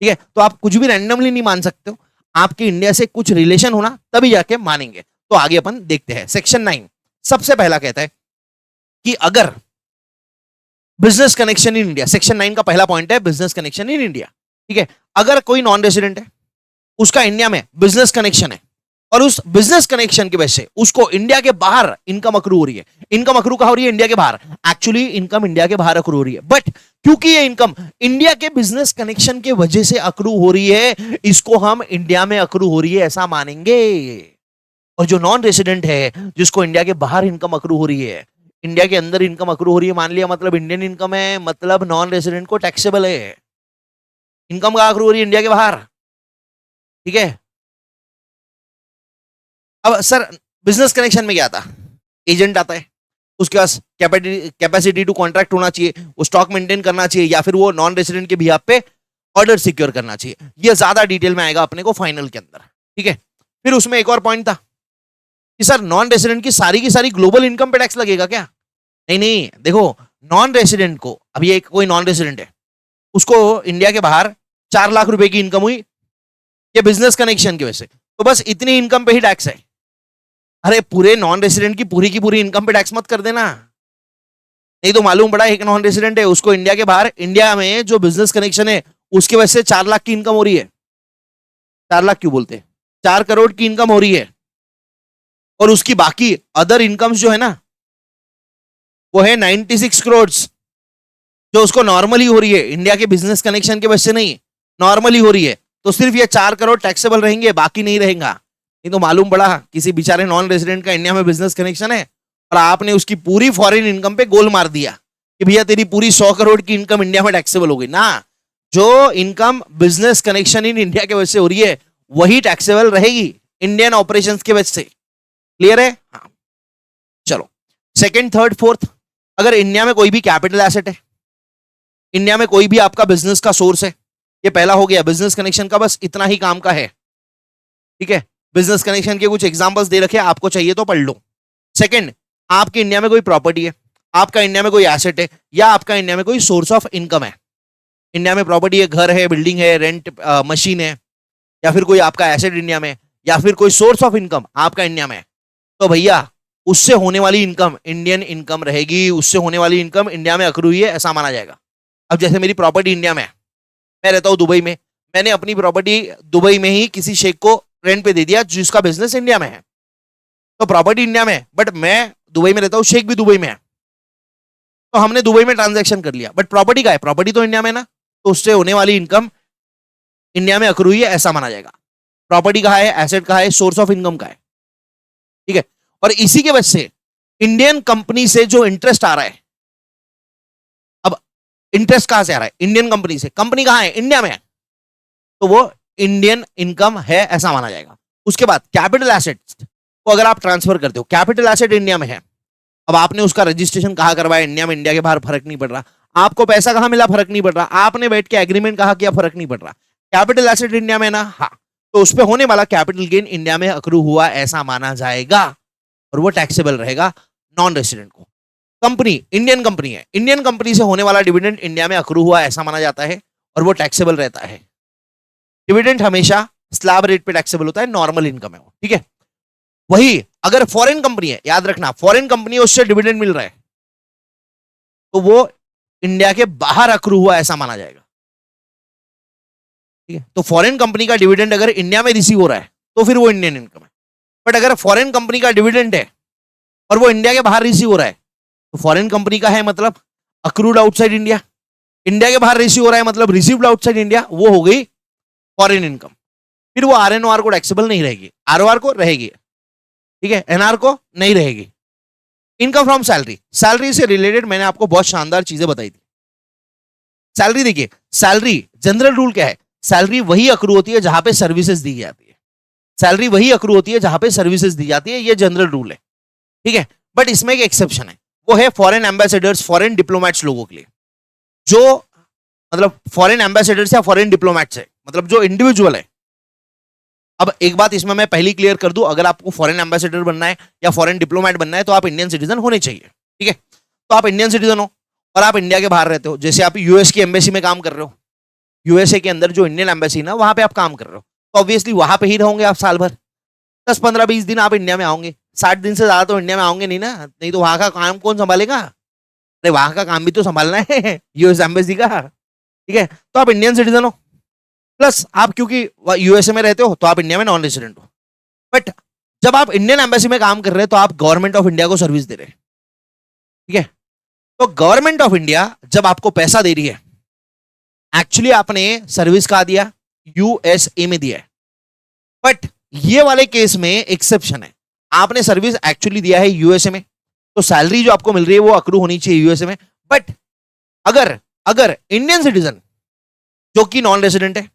ठीक है। तो आप कुछ भी रैंडमली नहीं मान सकते हो, आपके इंडिया से कुछ रिलेशन होना तभी जाके मानेंगे। तो आगे अपन देखते हैं। सेक्शन 9 सबसे पहला कहता है कि अगर business connection in India, section 9 का पहला पॉइंट है बिजनेस कनेक्शन इन इंडिया, ठीक है। अगर कोई नॉन रेजिडेंट है, उसका इंडिया में बिजनेस कनेक्शन है, और उस बिजनेस कनेक्शन की वजह से उसको इंडिया के बाहर इनकम अक्रू हो रही है। इनकम अक्रू कहां हो रही है? इंडिया के बाहर। एक्चुअली इनकम इंडिया के बाहर अक्रू हो रही है, बट क्योंकि ये इनकम इंडिया के बिजनेस कनेक्शन के वजह से अक्रू हो रही है, इसको हम इंडिया में अक्रू हो रही है ऐसा मानेंगे। और जो नॉन रेसिडेंट है, जिसको इंडिया के बाहर इनकम अक्रू हो रही है, इंडिया के अंदर इनकम अक्रू हो रही है मान लिया, मतलब इंडियन इनकम है, मतलब नॉन रेसिडेंट को टैक्सेबल है। इनकम कहां अक्रू हो रही है? इंडिया के बाहर, ठीक है। अब सर बिजनेस कनेक्शन में क्या आता? एजेंट आता है, उसके पास कैपेसिटी टू कॉन्ट्रैक्ट होना चाहिए, वो स्टॉक मेंटेन करना चाहिए, या फिर वो नॉन रेसिडेंट के बिहाफ पे ऑर्डर सिक्योर करना चाहिए। ये ज्यादा डिटेल में आएगा अपने को फाइनल के अंदर, ठीक है। फिर उसमें एक और पॉइंट था कि सर नॉन रेसिडेंट की सारी ग्लोबल इनकम पे टैक्स लगेगा क्या? नहीं नहीं, देखो नॉन रेसिडेंट को, अभी एक कोई नॉन रेसिडेंट है, उसको इंडिया के बाहर 4 लाख रुपए की इनकम हुई ये बिजनेस कनेक्शन की वजह से, तो बस इतनी इनकम पे ही टैक्स है। अरे पूरे नॉन रेसिडेंट की पूरी इनकम पे टैक्स मत कर देना, नहीं तो मालूम पड़ा एक नॉन रेसिडेंट है, उसको इंडिया के बाहर, इंडिया में जो बिजनेस कनेक्शन है उसकी वजह से 4 लाख की इनकम हो रही है। 4 लाख क्यों बोलते हैं, 4 करोड़ की इनकम हो रही है, और उसकी बाकी अदर इनकम्स जो है ना, वो है 96 करोड़, जो उसको नॉर्मली हो रही है, इंडिया के बिजनेस कनेक्शन के वजह से नहीं, नॉर्मली हो रही है। तो सिर्फ ये 4 करोड़ टैक्सेबल रहेंगे, बाकी नहीं रहेगा। नहीं तो मालूम पड़ा किसी बेचारे नॉन रेजिडेंट का इंडिया में बिजनेस कनेक्शन है, और आपने उसकी पूरी फॉरेन इनकम पे गोल मार दिया कि भैया तेरी पूरी 100 करोड़ की इनकम इंडिया में टैक्सेबल हो गई ना। जो income business connection in India की वजह से हो रही है वही टैक्सेबल रहेगी इंडियन ऑपरेशंस की वजह से। क्लियर है? हाँ, चलो सेकंड, थर्ड, फोर्थ, अगर इंडिया में कोई भी कैपिटल एसेट है, इंडिया में कोई भी आपका बिजनेस का सोर्स है, ये पहला हो गया बिजनेस कनेक्शन का, बस इतना ही काम का है, ठीक है। बिजनेस कनेक्शन के कुछ एग्जांपल्स दे रखे, आपको चाहिए तो पढ़ लो। सेकंड, आपके इंडिया में कोई प्रॉपर्टी है, आपका इंडिया में कोई एसेट है, या आपका इंडिया में कोई सोर्स ऑफ इनकम है। इंडिया में प्रॉपर्टी है, घर है, बिल्डिंग है, रेंट मशीन है, या फिर कोई आपका एसेट इंडिया में, या फिर कोई सोर्स ऑफ इनकम आपका इंडिया में, तो भैया उससे होने वाली इनकम इंडियन इनकम रहेगी, उससे होने वाली इनकम इंडिया में अक्रू हुई है ऐसा माना जाएगा। अब जैसे मेरी प्रॉपर्टी इंडिया में है, मैं रहता हूं दुबई में, मैंने अपनी प्रॉपर्टी दुबई में ही किसी शेख को रेंट पे दे दिया जिसका बिजनेस इंडिया में है, तो प्रॉपर्टी इंडिया में, बट मैं दुबई में रहता हूं, शेख भी दुबई में है, तो हमने दुबई में ट्रांजैक्शन कर लिया, बट प्रॉपर्टी का है, प्रॉपर्टी तो इंडिया में ना, तो उससे होने वाली इनकम इंडिया में अक्रू हुई है ऐसा माना जाएगा। प्रॉपर्टी कहा है, एसेट कहा है, सोर्स ऑफ इनकम का है, ठीक है। और इसी के वजह से इंडियन कंपनी से जो इंटरेस्ट आ रहा है, अब इंटरेस्ट कहां से आ रहा है? इंडियन कंपनी से, कंपनी कहां है? इंडिया में है, तो वो इंडियन इनकम है ऐसा माना जाएगा। उसके बाद कैपिटल एसेट्स को अगर आप ट्रांसफर करते हो, कैपिटल एसेट इंडिया में है, अब आपने उसका रजिस्ट्रेशन कहां करवाया? इंडिया में, इंडिया के बाहर फर्क नहीं पड़ रहा, आपको पैसा कहां मिला फर्क नहीं पड़ रहा, आपने बैठ के एग्रीमेंट कहां किया फर्क नहीं पड़ रहा, कैपिटल एसेट इंडिया में ना, हाँ, तो उस पर होने वाला कैपिटल गेन इंडिया में अक्रू हुआ ऐसा माना जाएगा, और वो टैक्सेबल रहेगा नॉन रेसिडेंट को। कंपनी इंडियन कंपनी है, इंडियन कंपनी से होने वाला डिविडेंड इंडिया में अक्रू हुआ ऐसा माना जाता है और वो टैक्सेबल रहता है। डिविडेंड हमेशा स्लैब रेट पे टैक्सेबल होता है, नॉर्मल इनकम है वो, ठीक है। वही अगर फॉरेन कंपनी है, याद रखना फॉरेन कंपनी है, उससे डिविडेंड मिल रहा है तो वो इंडिया के बाहर अक्रू हुआ ऐसा माना जाएगा, ठीक है। तो फॉरेन कंपनी का डिविडेंड अगर इंडिया में रिसीव हो रहा है तो फिर वो इंडियन इनकम है। बट अगर फॉरेन कंपनी का डिविडेंड है और वो इंडिया के बाहर रिसीव हो रहा है तो फॉरेन कंपनी का है मतलब अक्रूड आउटसाइड इंडिया, इंडिया के बाहर रिसीव हो रहा है मतलब रिसीव्ड आउटसाइड इंडिया, वो हो गई फॉरेन इनकम। फिर वो आरएनओआर को टैक्सेबल नहीं रहेगी, आरओआर को रहेगी, ठीक है, एनआर को नहीं रहेगी। इनकम फ्रॉम सैलरी, सैलरी से रिलेटेड मैंने आपको बहुत शानदार चीजें बताई थी। सैलरी देखिए, सैलरी जनरल रूल क्या है, सैलरी वही अक्रू होती है जहां पे सर्विसेज दी जाती है, सैलरी वही अक्रू होती है जहां पे सर्विसेज दी जाती है, ये जनरल रूल है, ठीक है। बट इसमें एक एक्सेप्शन है, वो है फॉरेन एम्बेसडर्स, फॉरेन डिप्लोमेट्स लोगों के लिए, जो मतलब फॉरेन एम्बेसडर्स या फॉरेन डिप्लोमेट्स है, मतलब जो इंडिविजुअल है। अब एक बात इसमें मैं पहली क्लियर कर दूं, अगर आपको फॉरेन एम्बेसडर बनना है या फॉरेन डिप्लोमेट बनना है तो आप इंडियन सिटीजन होने चाहिए, ठीक है। तो आप इंडियन सिटीजन हो और आप इंडिया के बाहर रहते हो, जैसे आप यूएस की एम्बेसी में काम कर रहे हो, यूएसए के अंदर जो इंडियन एम्बेसी ना वहां पे आप काम कर रहे हो, तो ऑब्वियसली वहां पे ही रहोगे आप साल भर, 10-15-20 दिन आप इंडिया में आओगे, 60 दिन से ज्यादा तो इंडिया में आओगे नहीं ना, नहीं तो वहां का काम कौन संभालेगा, अरे वहां का काम भी तो संभालना है यूएस एम्बेसी का, ठीक है। तो आप इंडियन सिटीजन हो, प्लस आप क्योंकि यूएसए में रहते हो तो आप इंडिया में नॉन रेजिडेंट हो। बट जब आप इंडियन एम्बेसी में काम कर रहे हैं तो आप गवर्नमेंट ऑफ इंडिया को सर्विस दे रहे हैं, ठीक है। तो गवर्नमेंट ऑफ इंडिया जब आपको पैसा दे रही है, एक्चुअली आपने सर्विस कहा दिया, यूएसए में दिया है। बट ये वाले केस में एक्सेप्शन है, आपने सर्विस एक्चुअली दिया है यूएसए में, तो सैलरी जो आपको मिल रही है वो अक्रू होनी चाहिए यूएसए में। बट अगर अगर इंडियन सिटीजन जो कि नॉन रेजिडेंट है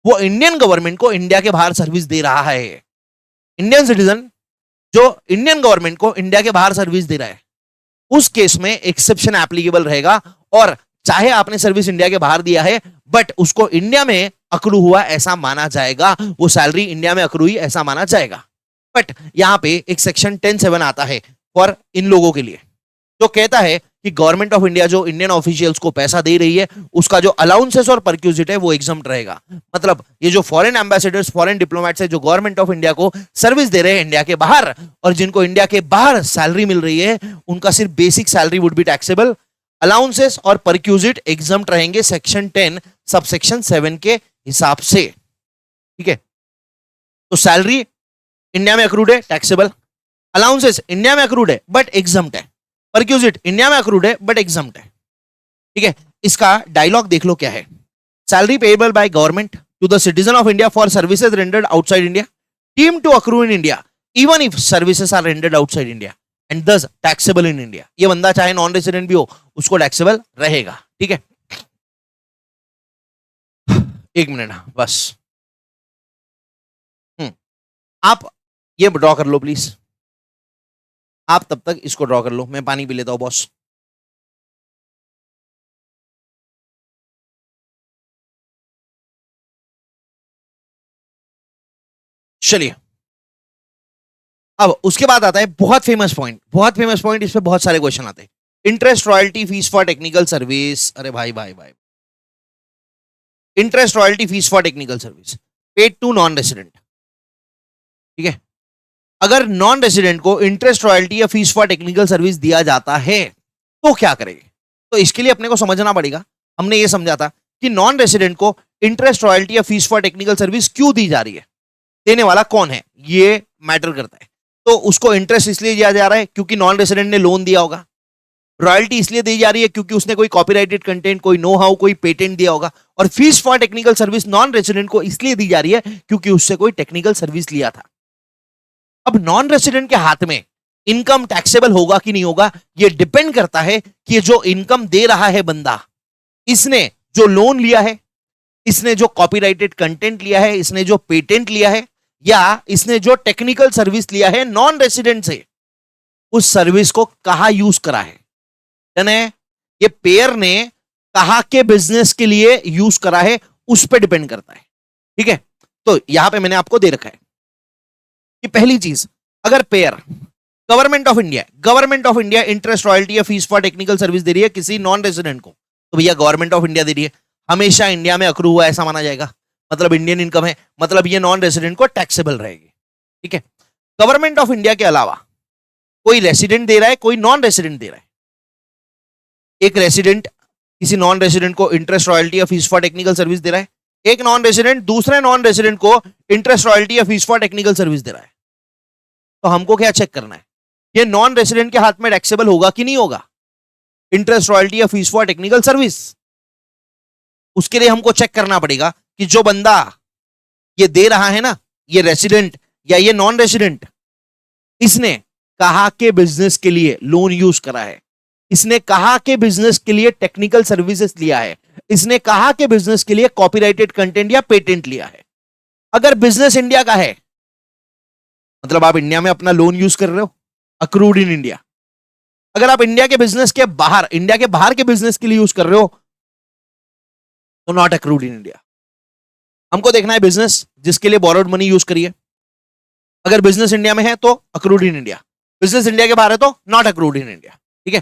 वो इंडियन गवर्नमेंट को इंडिया के बाहर सर्विस दे रहा है, इंडियन सिटीजन जो इंडियन गवर्नमेंट को इंडिया के बाहर सर्विस दे रहा है, उस केस में एक्सेप्शन एप्लीकेबल रहेगा, और चाहे आपने सर्विस इंडिया के बाहर दिया है बट उसको इंडिया में अक्रू हुआ ऐसा माना जाएगा, वो सैलरी इंडिया में अक्रू हुई ऐसा माना जाएगा। बट यहां पे एक सेक्शन 10(7) आता है फॉर इन लोगों के लिए, जो कहता है कि गवर्नमेंट ऑफ इंडिया जो इंडियन ऑफिशियल्स को पैसा दे रही है उसका जो अलाउंसेस और परक्यूजिट है वो एग्जम्प्ट रहेगा। मतलब ये जो फॉरेन एम्बेसडर्स, फॉरेन डिप्लोमेट्स है जो गवर्नमेंट ऑफ इंडिया को सर्विस दे रहे हैं इंडिया के बाहर, और जिनको इंडिया के बाहर सैलरी मिल रही है, उनका सिर्फ basic salary would be taxable, allowances और परक्यूजिट एग्जम्प्ट रहेंगे सेक्शन 10 सबसेक्शन 7 के हिसाब से, ठीक है। तो सैलरी इंडिया में अक्रूड है, टैक्सेबल, अलाउंसेस इंडिया में अक्रूड है बट एग्जम्प्ट है, परक्यूजिट इंडिया में अक्रूड है बट एग्जम्प्ट है, ठीक है। इसका डायलॉग देख लो क्या है, salary payable by government to the citizen of India for services rendered outside India, deem to accrue in India even if services are rendered outside India and thus taxable in India. ये बंदा चाहे नॉन रेजिडेंट भी हो उसको टैक्सेबल रहेगा, ठीक है। एक मिनट बस, आप ये ड्रॉ कर लो प्लीज, आप तब तक इसको ड्रॉ कर लो, मैं पानी पी लेता हूं बॉस। चलिए, अब उसके बाद आता है बहुत फेमस पॉइंट, बहुत फेमस पॉइंट, इस पे बहुत सारे क्वेश्चन आते हैं, interest royalty fees for technical service. अरे भाई भाई भाई, interest royalty fees for technical service paid to non resident, ठीक है। अगर नॉन रेसिडेंट को इंटरेस्ट रॉयल्टी या फीस फॉर टेक्निकल सर्विस दिया जाता है तो क्या करेंगे, तो इसके लिए अपने को समझना पड़ेगा। हमने ये समझा था कि नॉन रेसिडेंट को इंटरेस्ट रॉयल्टी या फीस फॉर टेक्निकल सर्विस क्यों दी जा रही है, देने वाला कौन है ये मैटर करता है। तो उसको इंटरेस्ट इसलिए दिया जा रहा है क्योंकि नॉन रेसिडेंट ने लोन दिया होगा, रॉयल्टी इसलिए दी जा रही है क्योंकि उसने कोई कॉपीराइटेड कंटेंट, कोई नो हाउ, कोई पेटेंट दिया होगा, और fees for technical service non resident को इसलिए दी जा रही है क्योंकि उससे कोई टेक्निकल सर्विस लिया था। अब नॉन रेसिडेंट के हाथ में इनकम टैक्सेबल होगा कि नहीं होगा, ये डिपेंड करता है कि जो इनकम दे रहा है बंदा, इसने जो लोन लिया है, इसने जो कॉपीराइटेड कंटेंट लिया है, इसने जो पेटेंट लिया है, या इसने जो टेक्निकल सर्विस लिया है नॉन रेसिडेंट से, उस सर्विस को कहां यूज करा है, यानी ये पेयर ने कहां के बिजनेस के लिए यूज करा है, उस पर डिपेंड करता है, ठीक है। तो यहां पे मैंने आपको दे रखा है कि पहली चीज, अगर pair government of India interest royalty या फीस फॉर टेक्निकल सर्विस दे रही है किसी नॉन रेजिडेंट को, तो भैया गवर्नमेंट ऑफ इंडिया दे रही है, हमेशा इंडिया में अक्रू हुआ ऐसा माना जाएगा, मतलब इंडियन इनकम है, मतलब ये नॉन रेजिडेंट को टैक्सेबल रहेगी। ठीक है, गवर्नमेंट ऑफ इंडिया के अलावा कोई रेसिडेंट दे रहा है, कोई नॉन रेसिडेंट दे रहा है। एक रेसिडेंट किसी नॉन रेसिडेंट को इंटरेस्ट रॉयल्टी या फीस फॉर टेक्निकल सर्विस दे रहा है, एक नॉन रेसिडेंट दूसरे नॉन रेसिडेंट को इंटरेस्ट रॉयल्टी या फीस फॉर टेक्निकल सर्विस दे रहा है। तो हमको क्या चेक करना है, ये नॉन रेसिडेंट के हाथ में टैक्सेबल होगा कि नहीं होगा इंटरेस्ट रॉयल्टी या फीस फॉर टेक्निकल सर्विस। उसके लिए हमको चेक करना पड़ेगा कि जो बंदा ये दे रहा है ना, ये रेसिडेंट या ये नॉन रेसिडेंट, इसने कहा के बिजनेस के लिए लोन यूज करा है, इसने कहा के बिजनेस के लिए टेक्निकल सर्विसेज लिया है, इसने कहा के बिजनेस के लिए कॉपीराइटेड कंटेंट या पेटेंट लिया है। अगर बिजनेस इंडिया का है, मतलब आप इंडिया में अपना लोन यूज कर रहे हो, अक्रूड इन इंडिया। अगर आप इंडिया के बिजनेस के बाहर, इंडिया के बाहर के बिजनेस के लिए यूज कर रहे हो, तो नॉट अक्रूड इन इंडिया। हमको देखना है बिजनेस जिसके लिए बोरोड मनी यूज करिए। अगर बिजनेस इंडिया में है तो accrued in India, business India के बाहर है तो नॉट अक्रूड इन इंडिया। ठीक है,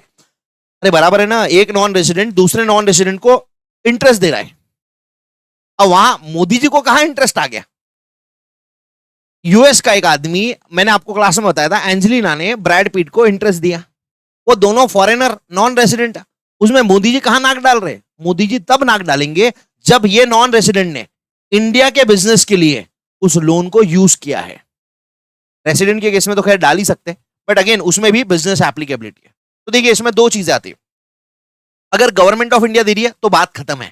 अरे बराबर है ना, एक नॉन रेसिडेंट दूसरे नॉन रेसिडेंट को इंटरेस्ट दे रहा है। अब वहां मोदी जी को कहां इंटरेस्ट आ गया? यूएस का एक आदमी, मैंने आपको क्लास में बताया था, एंजेलिना ने ब्रैड पीट को इंटरेस्ट दिया। वो दोनों फॉरेनर नॉन रेसिडेंट, उसमें मोदी जी कहां नाक डाल रहे? मोदी जी तब नाक डालेंगे जब ये नॉन रेसिडेंट ने इंडिया के बिजनेस के लिए उस लोन को यूज किया है। रेसिडेंट के केस में तो खैर डाल ही सकते, बट अगेन उसमें भी बिजनेस एप्लीकेबिलिटी है। तो देखिए इसमें दो चीजें आती है। अगर गवर्नमेंट ऑफ इंडिया दे रही है तो बात खत्म है,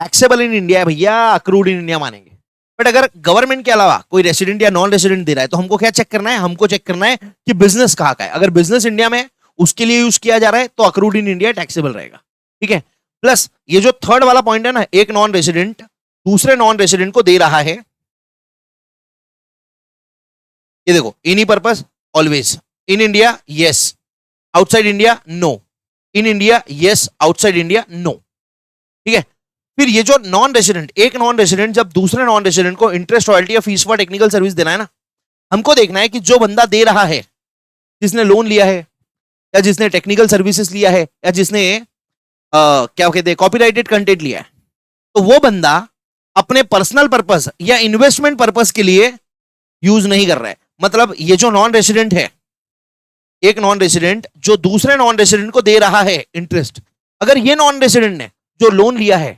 टैक्सेबल इन इंडिया है भैया, अक्रूड इन इंडिया मानेंगे। बट अगर गवर्नमेंट के अलावा कोई रेसिडेंट या नॉन रेसिडेंट दे रहा है तो हमको क्या चेक करना है? हमको चेक करना है कि बिजनेस कहां का है। अगर बिजनेस इंडिया में है, उसके लिए यूज किया जा रहा है, तो अक्रूड इन इंडिया टैक्सेबल रहेगा। ठीक है, प्लस ये जो थर्ड वाला पॉइंट है ना, एक नॉन रेसिडेंट दूसरे नॉन रेसिडेंट को दे रहा है, ये देखो, any purpose always, in India yes, outside India no, in India yes, outside India no. ठीक है, फिर ये जो नॉन रेसिडेंट, एक नॉन रेसिडेंट जब दूसरे नॉन रेसिडेंट को इंटरेस्ट रॉयल्टी या फीस फॉर टेक्निकल सर्विस देना है ना, हमको देखना है कि जो बंदा दे रहा है, जिसने लोन लिया है या जिसने टेक्निकल सर्विसेज लिया है या जिसने क्या कहते हैं कॉपीराइटेड कंटेंट लिया है, तो वो बंदा अपने पर्सनल पर्पस या इन्वेस्टमेंट पर्पस के लिए यूज नहीं कर रहा है। मतलब ये जो नॉन रेसिडेंट है, एक नॉन रेसिडेंट जो दूसरे नॉन रेसिडेंट को दे रहा है इंटरेस्ट, अगर ये नॉन रेसिडेंट ने जो लोन लिया है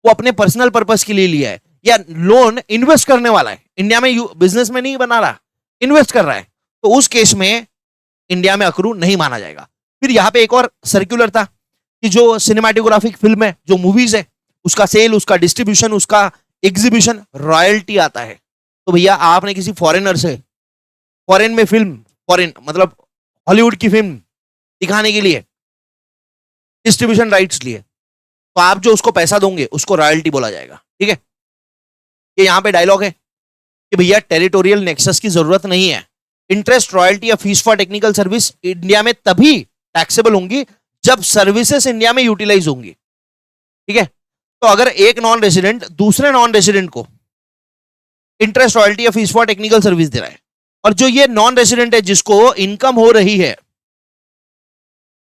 वो अपने पर्सनल पर्पस के लिए लिया है या लोन इन्वेस्ट करने वाला है, इंडिया में बिजनेस में नहीं बना रहा, इन्वेस्ट कर रहा है, तो उस केस में इंडिया में अक्रू नहीं माना जाएगा। फिर यहां पे एक और सर्कुलर था कि जो सिनेमाटोग्राफिक फिल्म है, जो मूवीज है, उसका सेल, उसका डिस्ट्रीब्यूशन, उसका एग्जीबिशन, रॉयल्टी आता है। तो भैया आपने किसी फॉरेनर से फॉरेन में फिल्म, फॉरेन मतलब हॉलीवुड की फिल्म दिखाने के लिए डिस्ट्रीब्यूशन राइट्स लिए, तो आप जो उसको पैसा दोगे उसको रॉयल्टी बोला जाएगा। ठीक है, ये यहां पे डायलॉग है कि भैया टेरिटोरियल नेक्सस की जरूरत नहीं है, इंटरेस्ट रॉयल्टी या fees for technical service India में तभी टैक्सेबल होंगी जब सर्विसेज इंडिया में यूटिलाइज होंगी। ठीक है, तो अगर एक नॉन रेसिडेंट दूसरे नॉन रेसिडेंट को इंटरेस्ट रॉयल्टी या फीस फॉर टेक्निकल सर्विस दे रहा है, और जो ये नॉन रेसिडेंट है जिसको इनकम हो रही है,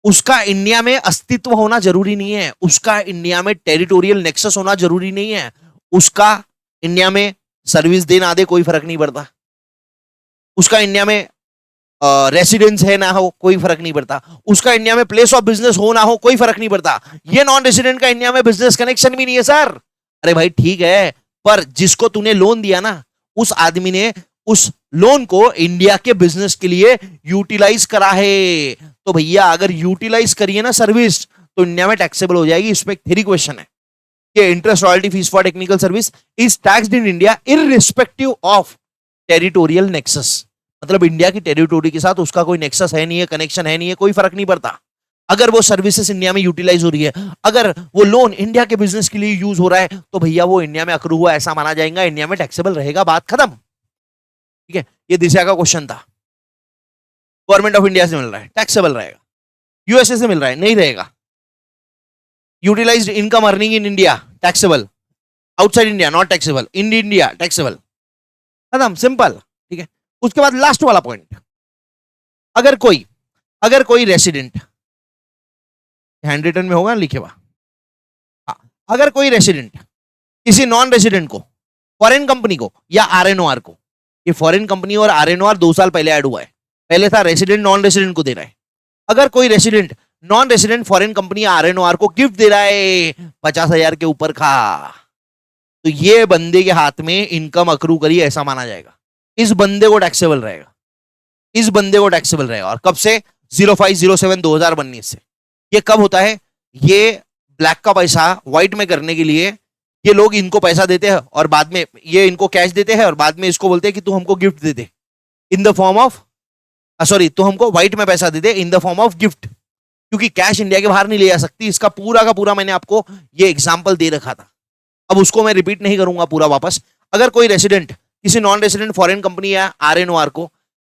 उसका इंडिया में अस्तित्व होना जरूरी नहीं है, उसका इंडिया में टेरिटोरियल नेक्सस होना जरूरी नहीं है, उसका इंडिया में सर्विस देना दे कोई फर्क नहीं पड़ता, उसका इंडिया में रेसिडेंस है ना हो कोई फर्क नहीं पड़ता, उसका इंडिया में प्लेस ऑफ बिजनेस हो ना हो कोई फर्क नहीं पड़ता। ये नॉन रेसिडेंट का इंडिया में बिजनेस कनेक्शन भी नहीं है सर। अरे भाई ठीक है, पर जिसको तूने लोन दिया ना, उस आदमी ने उस लोन को इंडिया के बिजनेस के लिए यूटिलाइज करा है। तो भैया अगर यूटिलाइज करिए ना सर्विस, तो इंडिया में टैक्सेबल हो जाएगी। इसमें एक थ्योरी क्वेश्चन है कि interest royalty fees for technical service is taxed in India irrespective of territorial nexus. मतलब इंडिया की टेरिटोरी के साथ उसका कोई नेक्सस है नहीं है, कनेक्शन है नहीं है, कोई फर्क नहीं पड़ता। अगर वो सर्विसेज इंडिया में यूटिलाइज हो रही है, अगर वो लोन इंडिया के बिजनेस के लिए यूज हो रहा है, तो भैया वो इंडिया में अक्रू हुआ ऐसा माना जाएगा, इंडिया में टैक्सेबल रहेगा, बात खत्म। ठीक है, ये दिशा का क्वेश्चन था। गवर्नमेंट ऑफ इंडिया से मिल रहा है, टैक्सेबल रहेगा। यूएसए से मिल रहा है, नहीं रहेगा। Utilized income earning in India taxable, outside India not taxable, in India taxable, खत्म, सिंपल। ठीक है, उसके बाद लास्ट वाला पॉइंट, अगर कोई रेसिडेंट, हैंड रिटन में होगा लिखे हुआ, हाँ, अगर कोई रेसिडेंट किसी नॉन रेसिडेंट को, फॉरेन कंपनी को या आरएनओआर को, ये फॉरेन कंपनी और आरएनओआर 2 साल पहले ऐड हुआ है, पहले था रेसिडेंट नॉन रेसिडेंट को दे रहा है। अगर कोई resident non resident foreign company या आरएनओआर को गिफ्ट दे रहा है 50,000 के ऊपर का, तो ये बंदे के हाथ में इनकम अक्रू करी ऐसा माना जाएगा, इस बंदे को टैक्सेबल रहेगा, इस बंदे को टैक्सेबल रहेगा। और कब से? 05/07/2019 से। ये कब होता है? ये ब्लैक का पैसा व्हाइट में करने के लिए ये लोग इनको पैसा देते हैं और बाद में ये इनको कैश देते हैं और बाद में इसको बोलते हैं कि तू हमको गिफ्ट दे दे in the form of, sorry, तू हमको व्हाइट में पैसा दे दे in the form of gift, क्योंकि कैश इंडिया के बाहर नहीं ले जा सकती। इसका पूरा का पूरा मैंने आपको ये एग्जांपल दे रखा था, अब उसको मैं रिपीट नहीं करूंगा पूरा वापस। अगर कोई रेसिडेंट किसी नॉन रेसिडेंट फॉरेन कंपनी या आरएनओआर को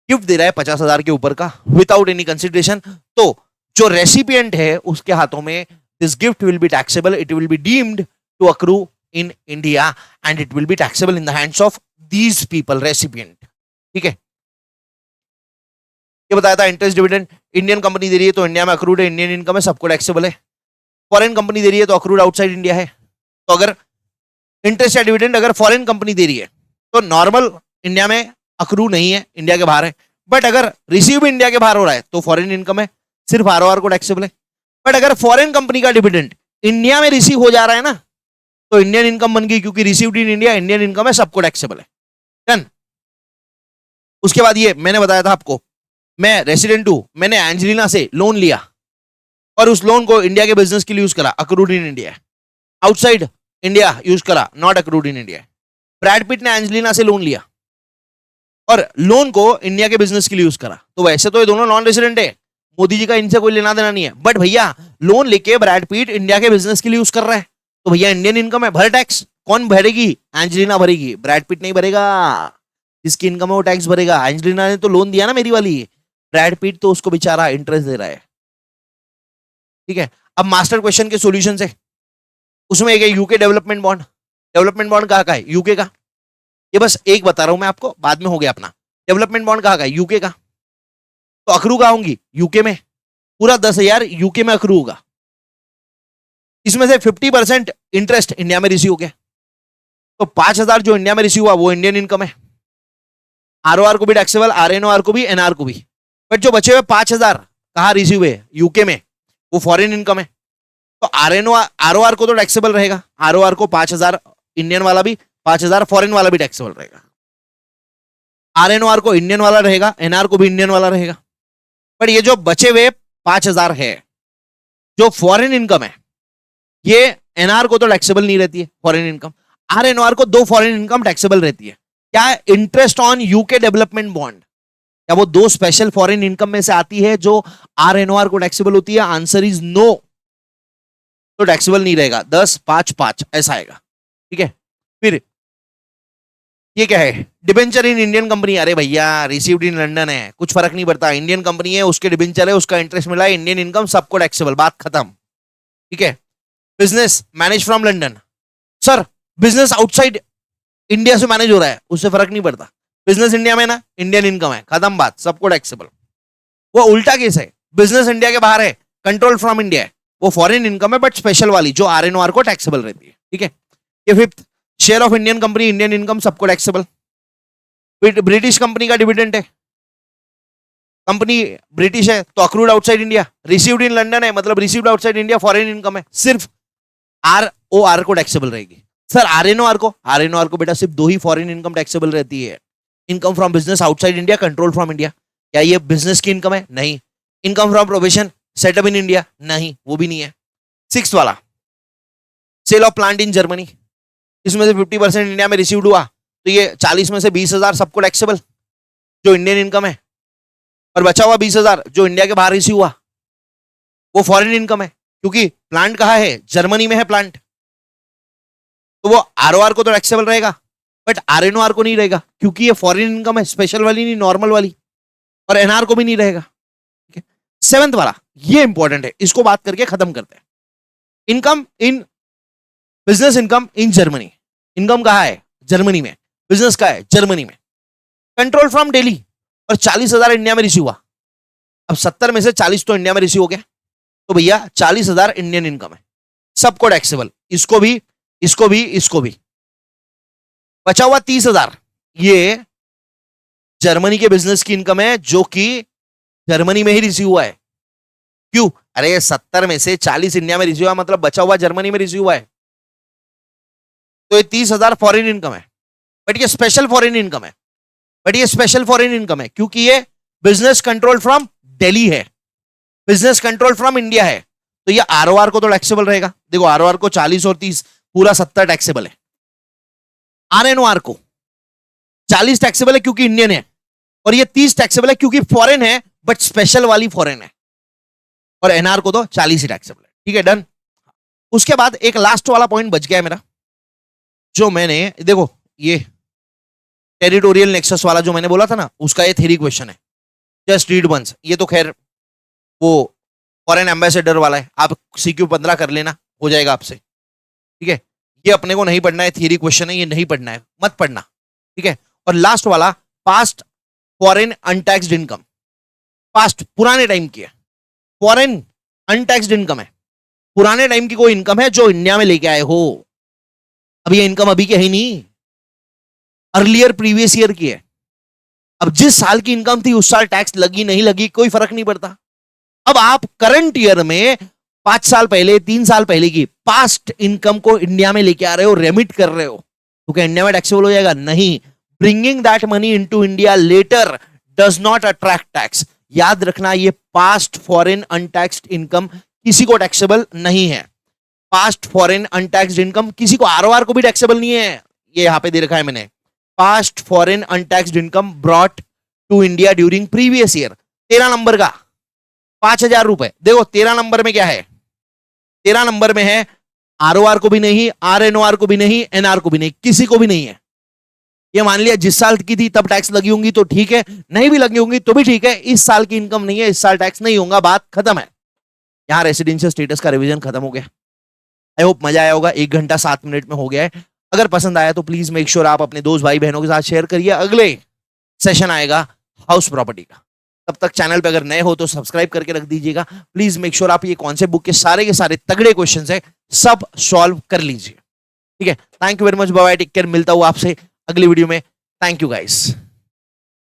गिफ्ट दे रहा है 50,000 के ऊपर का विदाउट एनी कंसिडरेशन, तो जो रेसिपिएंट है उसके हाथों में this gift will be taxable, it will be deemed to accrue in India and it will be taxable in the hands of these people, recipient. ठीक है, ये बताया था। इंटरेस्ट डिविडेंड इंडियन कंपनी दे रही है तो इंडिया में अक्रूड है, इंडियन इनकम है, सबको टैक्सेबल है। फॉरेन कंपनी दे रही है तो अक्रूड आउटसाइड इंडिया है। तो अगर इंटरेस्ट या डिविडेंड अगर फॉरेन कंपनी दे रही है तो नॉर्मल इंडिया में अक्रू नहीं है, इंडिया के बाहर है। बट अगर रिसीव इंडिया के बाहर हो रहा है तो फॉरेन इनकम है, सिर्फ आरओआर को टैक्सेबल है। बट अगर फॉरेन कंपनी का डिविडेंड इंडिया में रिसीव हो जा रहा है ना, तो इंडियन इनकम बन गई, क्योंकि received in India Indian income है, सबको टैक्सेबल है। डन। उसके बाद ये मैंने बताया था आपको, मैं रेसिडेंट हूं, मैंने एंजेलिना से लोन लिया और उस लोन को इंडिया के बिजनेस के लिए यूज करा, accrued in India. Outside India use करा, not accrued in India. Brad Pitt ने एंजेलिना से लोन लिया और लोन को इंडिया के बिजनेस के लिए यूज करा, तो वैसे तो ये दोनों नॉन रेसिडेंट है, मोदी जी का इनसे कोई लेना देना नहीं है। बट भैया लोन लेके ब्रैड पिट इंडिया के बिजनेस के लिए यूज कर रहा है, तो भैया इंडियन इनकम है, भर टैक्स। कौन भरेगी? एंजेलिना भरेगी, ब्रैड पिट नहीं भरेगा। जिसकी इनकम है वो टैक्स भरेगा। एंजेलिना ने तो लोन दिया ना मेरी वाली, ब्रैड पिट तो उसको बेचारा इंटरेस्ट दे रहा है। ठीक है, अब मास्टर क्वेश्चन के सॉल्यूशन है, उसमें एक है UK development bond. Development bond कहाँ का है? यूके का। ये बस एक बता रहा हूं मैं आपको, बाद में हो गया अपना। डेवलपमेंट बॉन्ड कहाँ का है? यूके का। तो अक्रू कहाँ होंगी? यूके में। पूरा 10,000 यूके में अक्रू होगा। इसमें से 50% इंटरेस्ट इंडिया में रिसीव हो गया, तो 5,000 जो इंडिया में रिसीव हुआ वो इंडियन इनकम है। आरओआर को भी टैक्सेबल, आरएनओआर को भी, एनआर को भी। बट जो बचे हुए 5,000 कहाँ रिसीव हुए? यूके में, वो फॉरेन इनकम है। तो आरओआर को तो टैक्सेबल रहेगा, आरओआर को 5,000 इंडियन वाला भी, 5,000 फॉरेन वाला भी टैक्सेबल रहेगा। आरएनओआर को इंडियन वाला रहेगा, एनआर को भी इंडियन वाला रहेगा। बट ये जो बचे हुए 5,000 है जो फॉरेन इनकम है, ये एनआर को तो टैक्सेबल नहीं रहती है फॉरेन इनकम, आरएनओआर को 2 फॉरेन इनकम टैक्सेबल रहती है। क्या? Interest on UK development bond. क्या वो 2 स्पेशल फॉरेन इनकम में से आती है जो आरएनओआर को टैक्सेबल होती है? आंसर इज नो, तो टैक्सेबल नहीं रहेगा। 10, 5, 5 ऐसा आएगा। ठीक है, फिर ये क्या है? Debenture in Indian company. अरे भैया रिसीव्ड इन लंदन है, कुछ फर्क नहीं पड़ता, इंडियन कंपनी है, उसके डिबेंचर है, उसका इंटरेस्ट मिला है, इंडियन इनकम, सबको टैक्सेबल, बात खत्म। ठीक है, business manage from London. Sir business outside India से मैनेज हो रहा है, उससे फर्क नहीं पड़ता, बिजनेस इंडिया में ना, इंडियन इनकम है, खत्म बात, सबको टैक्सेबल। वो उल्टा केस है, बिजनेस इंडिया के बाहर है, कंट्रोल फ्रॉम इंडिया है, वो फॉरेन इनकम है बट स्पेशल वाली जो आरएनओआर को टैक्सेबल रहती है। ठीक है, ये fifth, share of Indian company, Indian income, सबको टैक्सेबल। ब्रिटिश कंपनी का डिविडेंड है, कंपनी ब्रिटिश है तो accrued outside India, received in London है मतलब received outside India, foreign income है, सिर्फ आरओआर को टैक्सेबल रहेगी। सर आरएनओआर को बेटा सिर्फ 2 ही फॉरेन इनकम टैक्सेबल रहती है, income from business outside India, control from India. क्या ये बिजनेस की इनकम है? नहीं। Income from provision, setup in India, नहीं, वो भी नहीं है। 6th वाला, sale of plant in Germany, इसमें से 50% इंडिया में रिसीव्ड हुआ, तो ये 40 में से 20,000 सबको टैक्सेबल जो इंडियन इनकम है, और बचा हुआ 20,000 जो इंडिया के बाहर रिसीव हुआ वो फॉरेन इनकम है, क्योंकि प्लांट कहाँ है? जर्मनी में है प्लांट, तो वो आरओआर को तो टैक्सेबल रहेगा बट आरएनओआर को नहीं रहेगा, क्योंकि ये फॉरेन इनकम है, स्पेशल वाली नहीं, नॉर्मल वाली, और एनआर को भी नहीं रहेगा। ठीक है, 7th वाला ये इंपॉर्टेंट है, इसको बात करके खत्म करते हैं। Income in business, income in Germany, income कहाँ है? जर्मनी में, बिजनेस का है जर्मनी में, कंट्रोल फ्रॉम दिल्ली, और 40,000 इंडिया में रिसीव हुआ, अब 70 में से 40 तो इंडिया में रिसीव हो गया, तो भैया 40,000 इंडियन इनकम है, सबको टैक्सेबल, इसको भी, इसको भी, इसको भी। बचा हुआ 30,000, ये जर्मनी के बिजनेस की इनकम है, जो कि जर्मनी में ही रिसीव हुआ है। क्यों? अरे 70 में से 40 इंडिया में रिसीव हुआ, मतलब बचा हुआ जर्मनी में रिसीव हुआ है, तो ये 30,000 फॉरेन इनकम है। बट ये स्पेशल फॉरेन इनकम है, बट ये स्पेशल फॉरेन इनकम है क्योंकि ये बिजनेस कंट्रोल फ्रॉम दिल्ली है, बिजनेस कंट्रोल फ्रॉम इंडिया है, तो ये आरओआर को तो टैक्सेबल रहेगा। देखो आरओआर को 40 और 30 पूरा 70 टैक्सेबल है, आरएनओआर को 40 टैक्सेबल है क्योंकि इंडियन है, और ये 30 टैक्सेबल है क्योंकि फॉरेन है, बट स्पेशल वाली फॉरेन है, और एनआर को तो 40 ही टैक्सेबल है। ठीक है, डन। उसके बाद एक लास्ट वाला पॉइंट बच गया है मेरा, जो मैंने, देखो ये टेरिटोरियल नेक्सस वाला जो मैंने बोला था ना, उसका ये थ्योरी क्वेश्चन है, जस्ट रीड वंस। ये तो खैर वो फॉरेन एम्बेसडर वाला है, आप सीक्यू 15 कर लेना, हो जाएगा आपसे। ठीक है, ये अपने को नहीं पढ़ना है, थ्योरी क्वेश्चन है, ये नहीं पढ़ना है, मत पढ़ना। ठीक है, और लास्ट वाला past foreign untaxed income, past पुराने टाइम की है, फॉरेन अनटैक्स्ड इनकम है, पुराने टाइम की कोई इनकम है जो इंडिया में लेके आए हो। अब ये इनकम अभी की है ही नहीं, अर्लियर प्रीवियस ईयर की है। अब जिस साल की इनकम थी उस साल टैक्स लगी नहीं लगी कोई फर्क नहीं पड़ता। अब आप करंट ईयर में 5 साल पहले 3 साल पहले की पास्ट इनकम को इंडिया में लेके आ रहे हो, रेमिट कर रहे हो, तो क्या इंडिया में टैक्सेबल हो जाएगा? नहीं। Bringing that money into India letter does not attract tax. याद रखना, ये पास्ट फॉरेन अनटैक्स्ड इनकम किसी को टैक्सेबल नहीं है। पास्ट फॉरेन अनटैक्स्ड इनकम किसी को, आरओआर को भी टैक्सेबल नहीं है, ये यहां पे दे रखा है मैंने। Past foreign untaxed income brought to India during previous year, 13 number का 5,000 रुपए। देखो 13 नंबर में क्या है, 13 नंबर में है आरओआर को भी नहीं, आरएनओआर को भी नहीं, एनआर को भी नहीं, किसी को भी नहीं है। ये मान लिया जिस साल की थी तब टैक्स लगी होंगी तो ठीक है, नहीं भी लगी होंगी तो भी ठीक है, इस साल की इनकम नहीं है, इस साल टैक्स नहीं होगा, बात खत्म है। यहां रेसिडेंशियल स्टेटस का रिवीजन खत्म हो गया। आई होप मजा आया होगा, 1 घंटा 7 मिनट में हो गया है। अगर पसंद आया तो प्लीज मेक श्योर आप अपने दोस्त भाई बहनों के साथ शेयर करिए। अगले सेशन आएगा हाउस प्रॉपर्टी का, तब तक चैनल पे अगर नए हो तो सब्सक्राइब करके रख दीजिएगा। प्लीज मेक श्योर आप ये कॉन्सेप्ट बुक के सारे तगड़े क्वेश्चंस है सब सॉल्व कर लीजिए। ठीक है, thank you very much, bye, take care. मिलता हूं आपसे अगली वीडियो में। Thank you guys.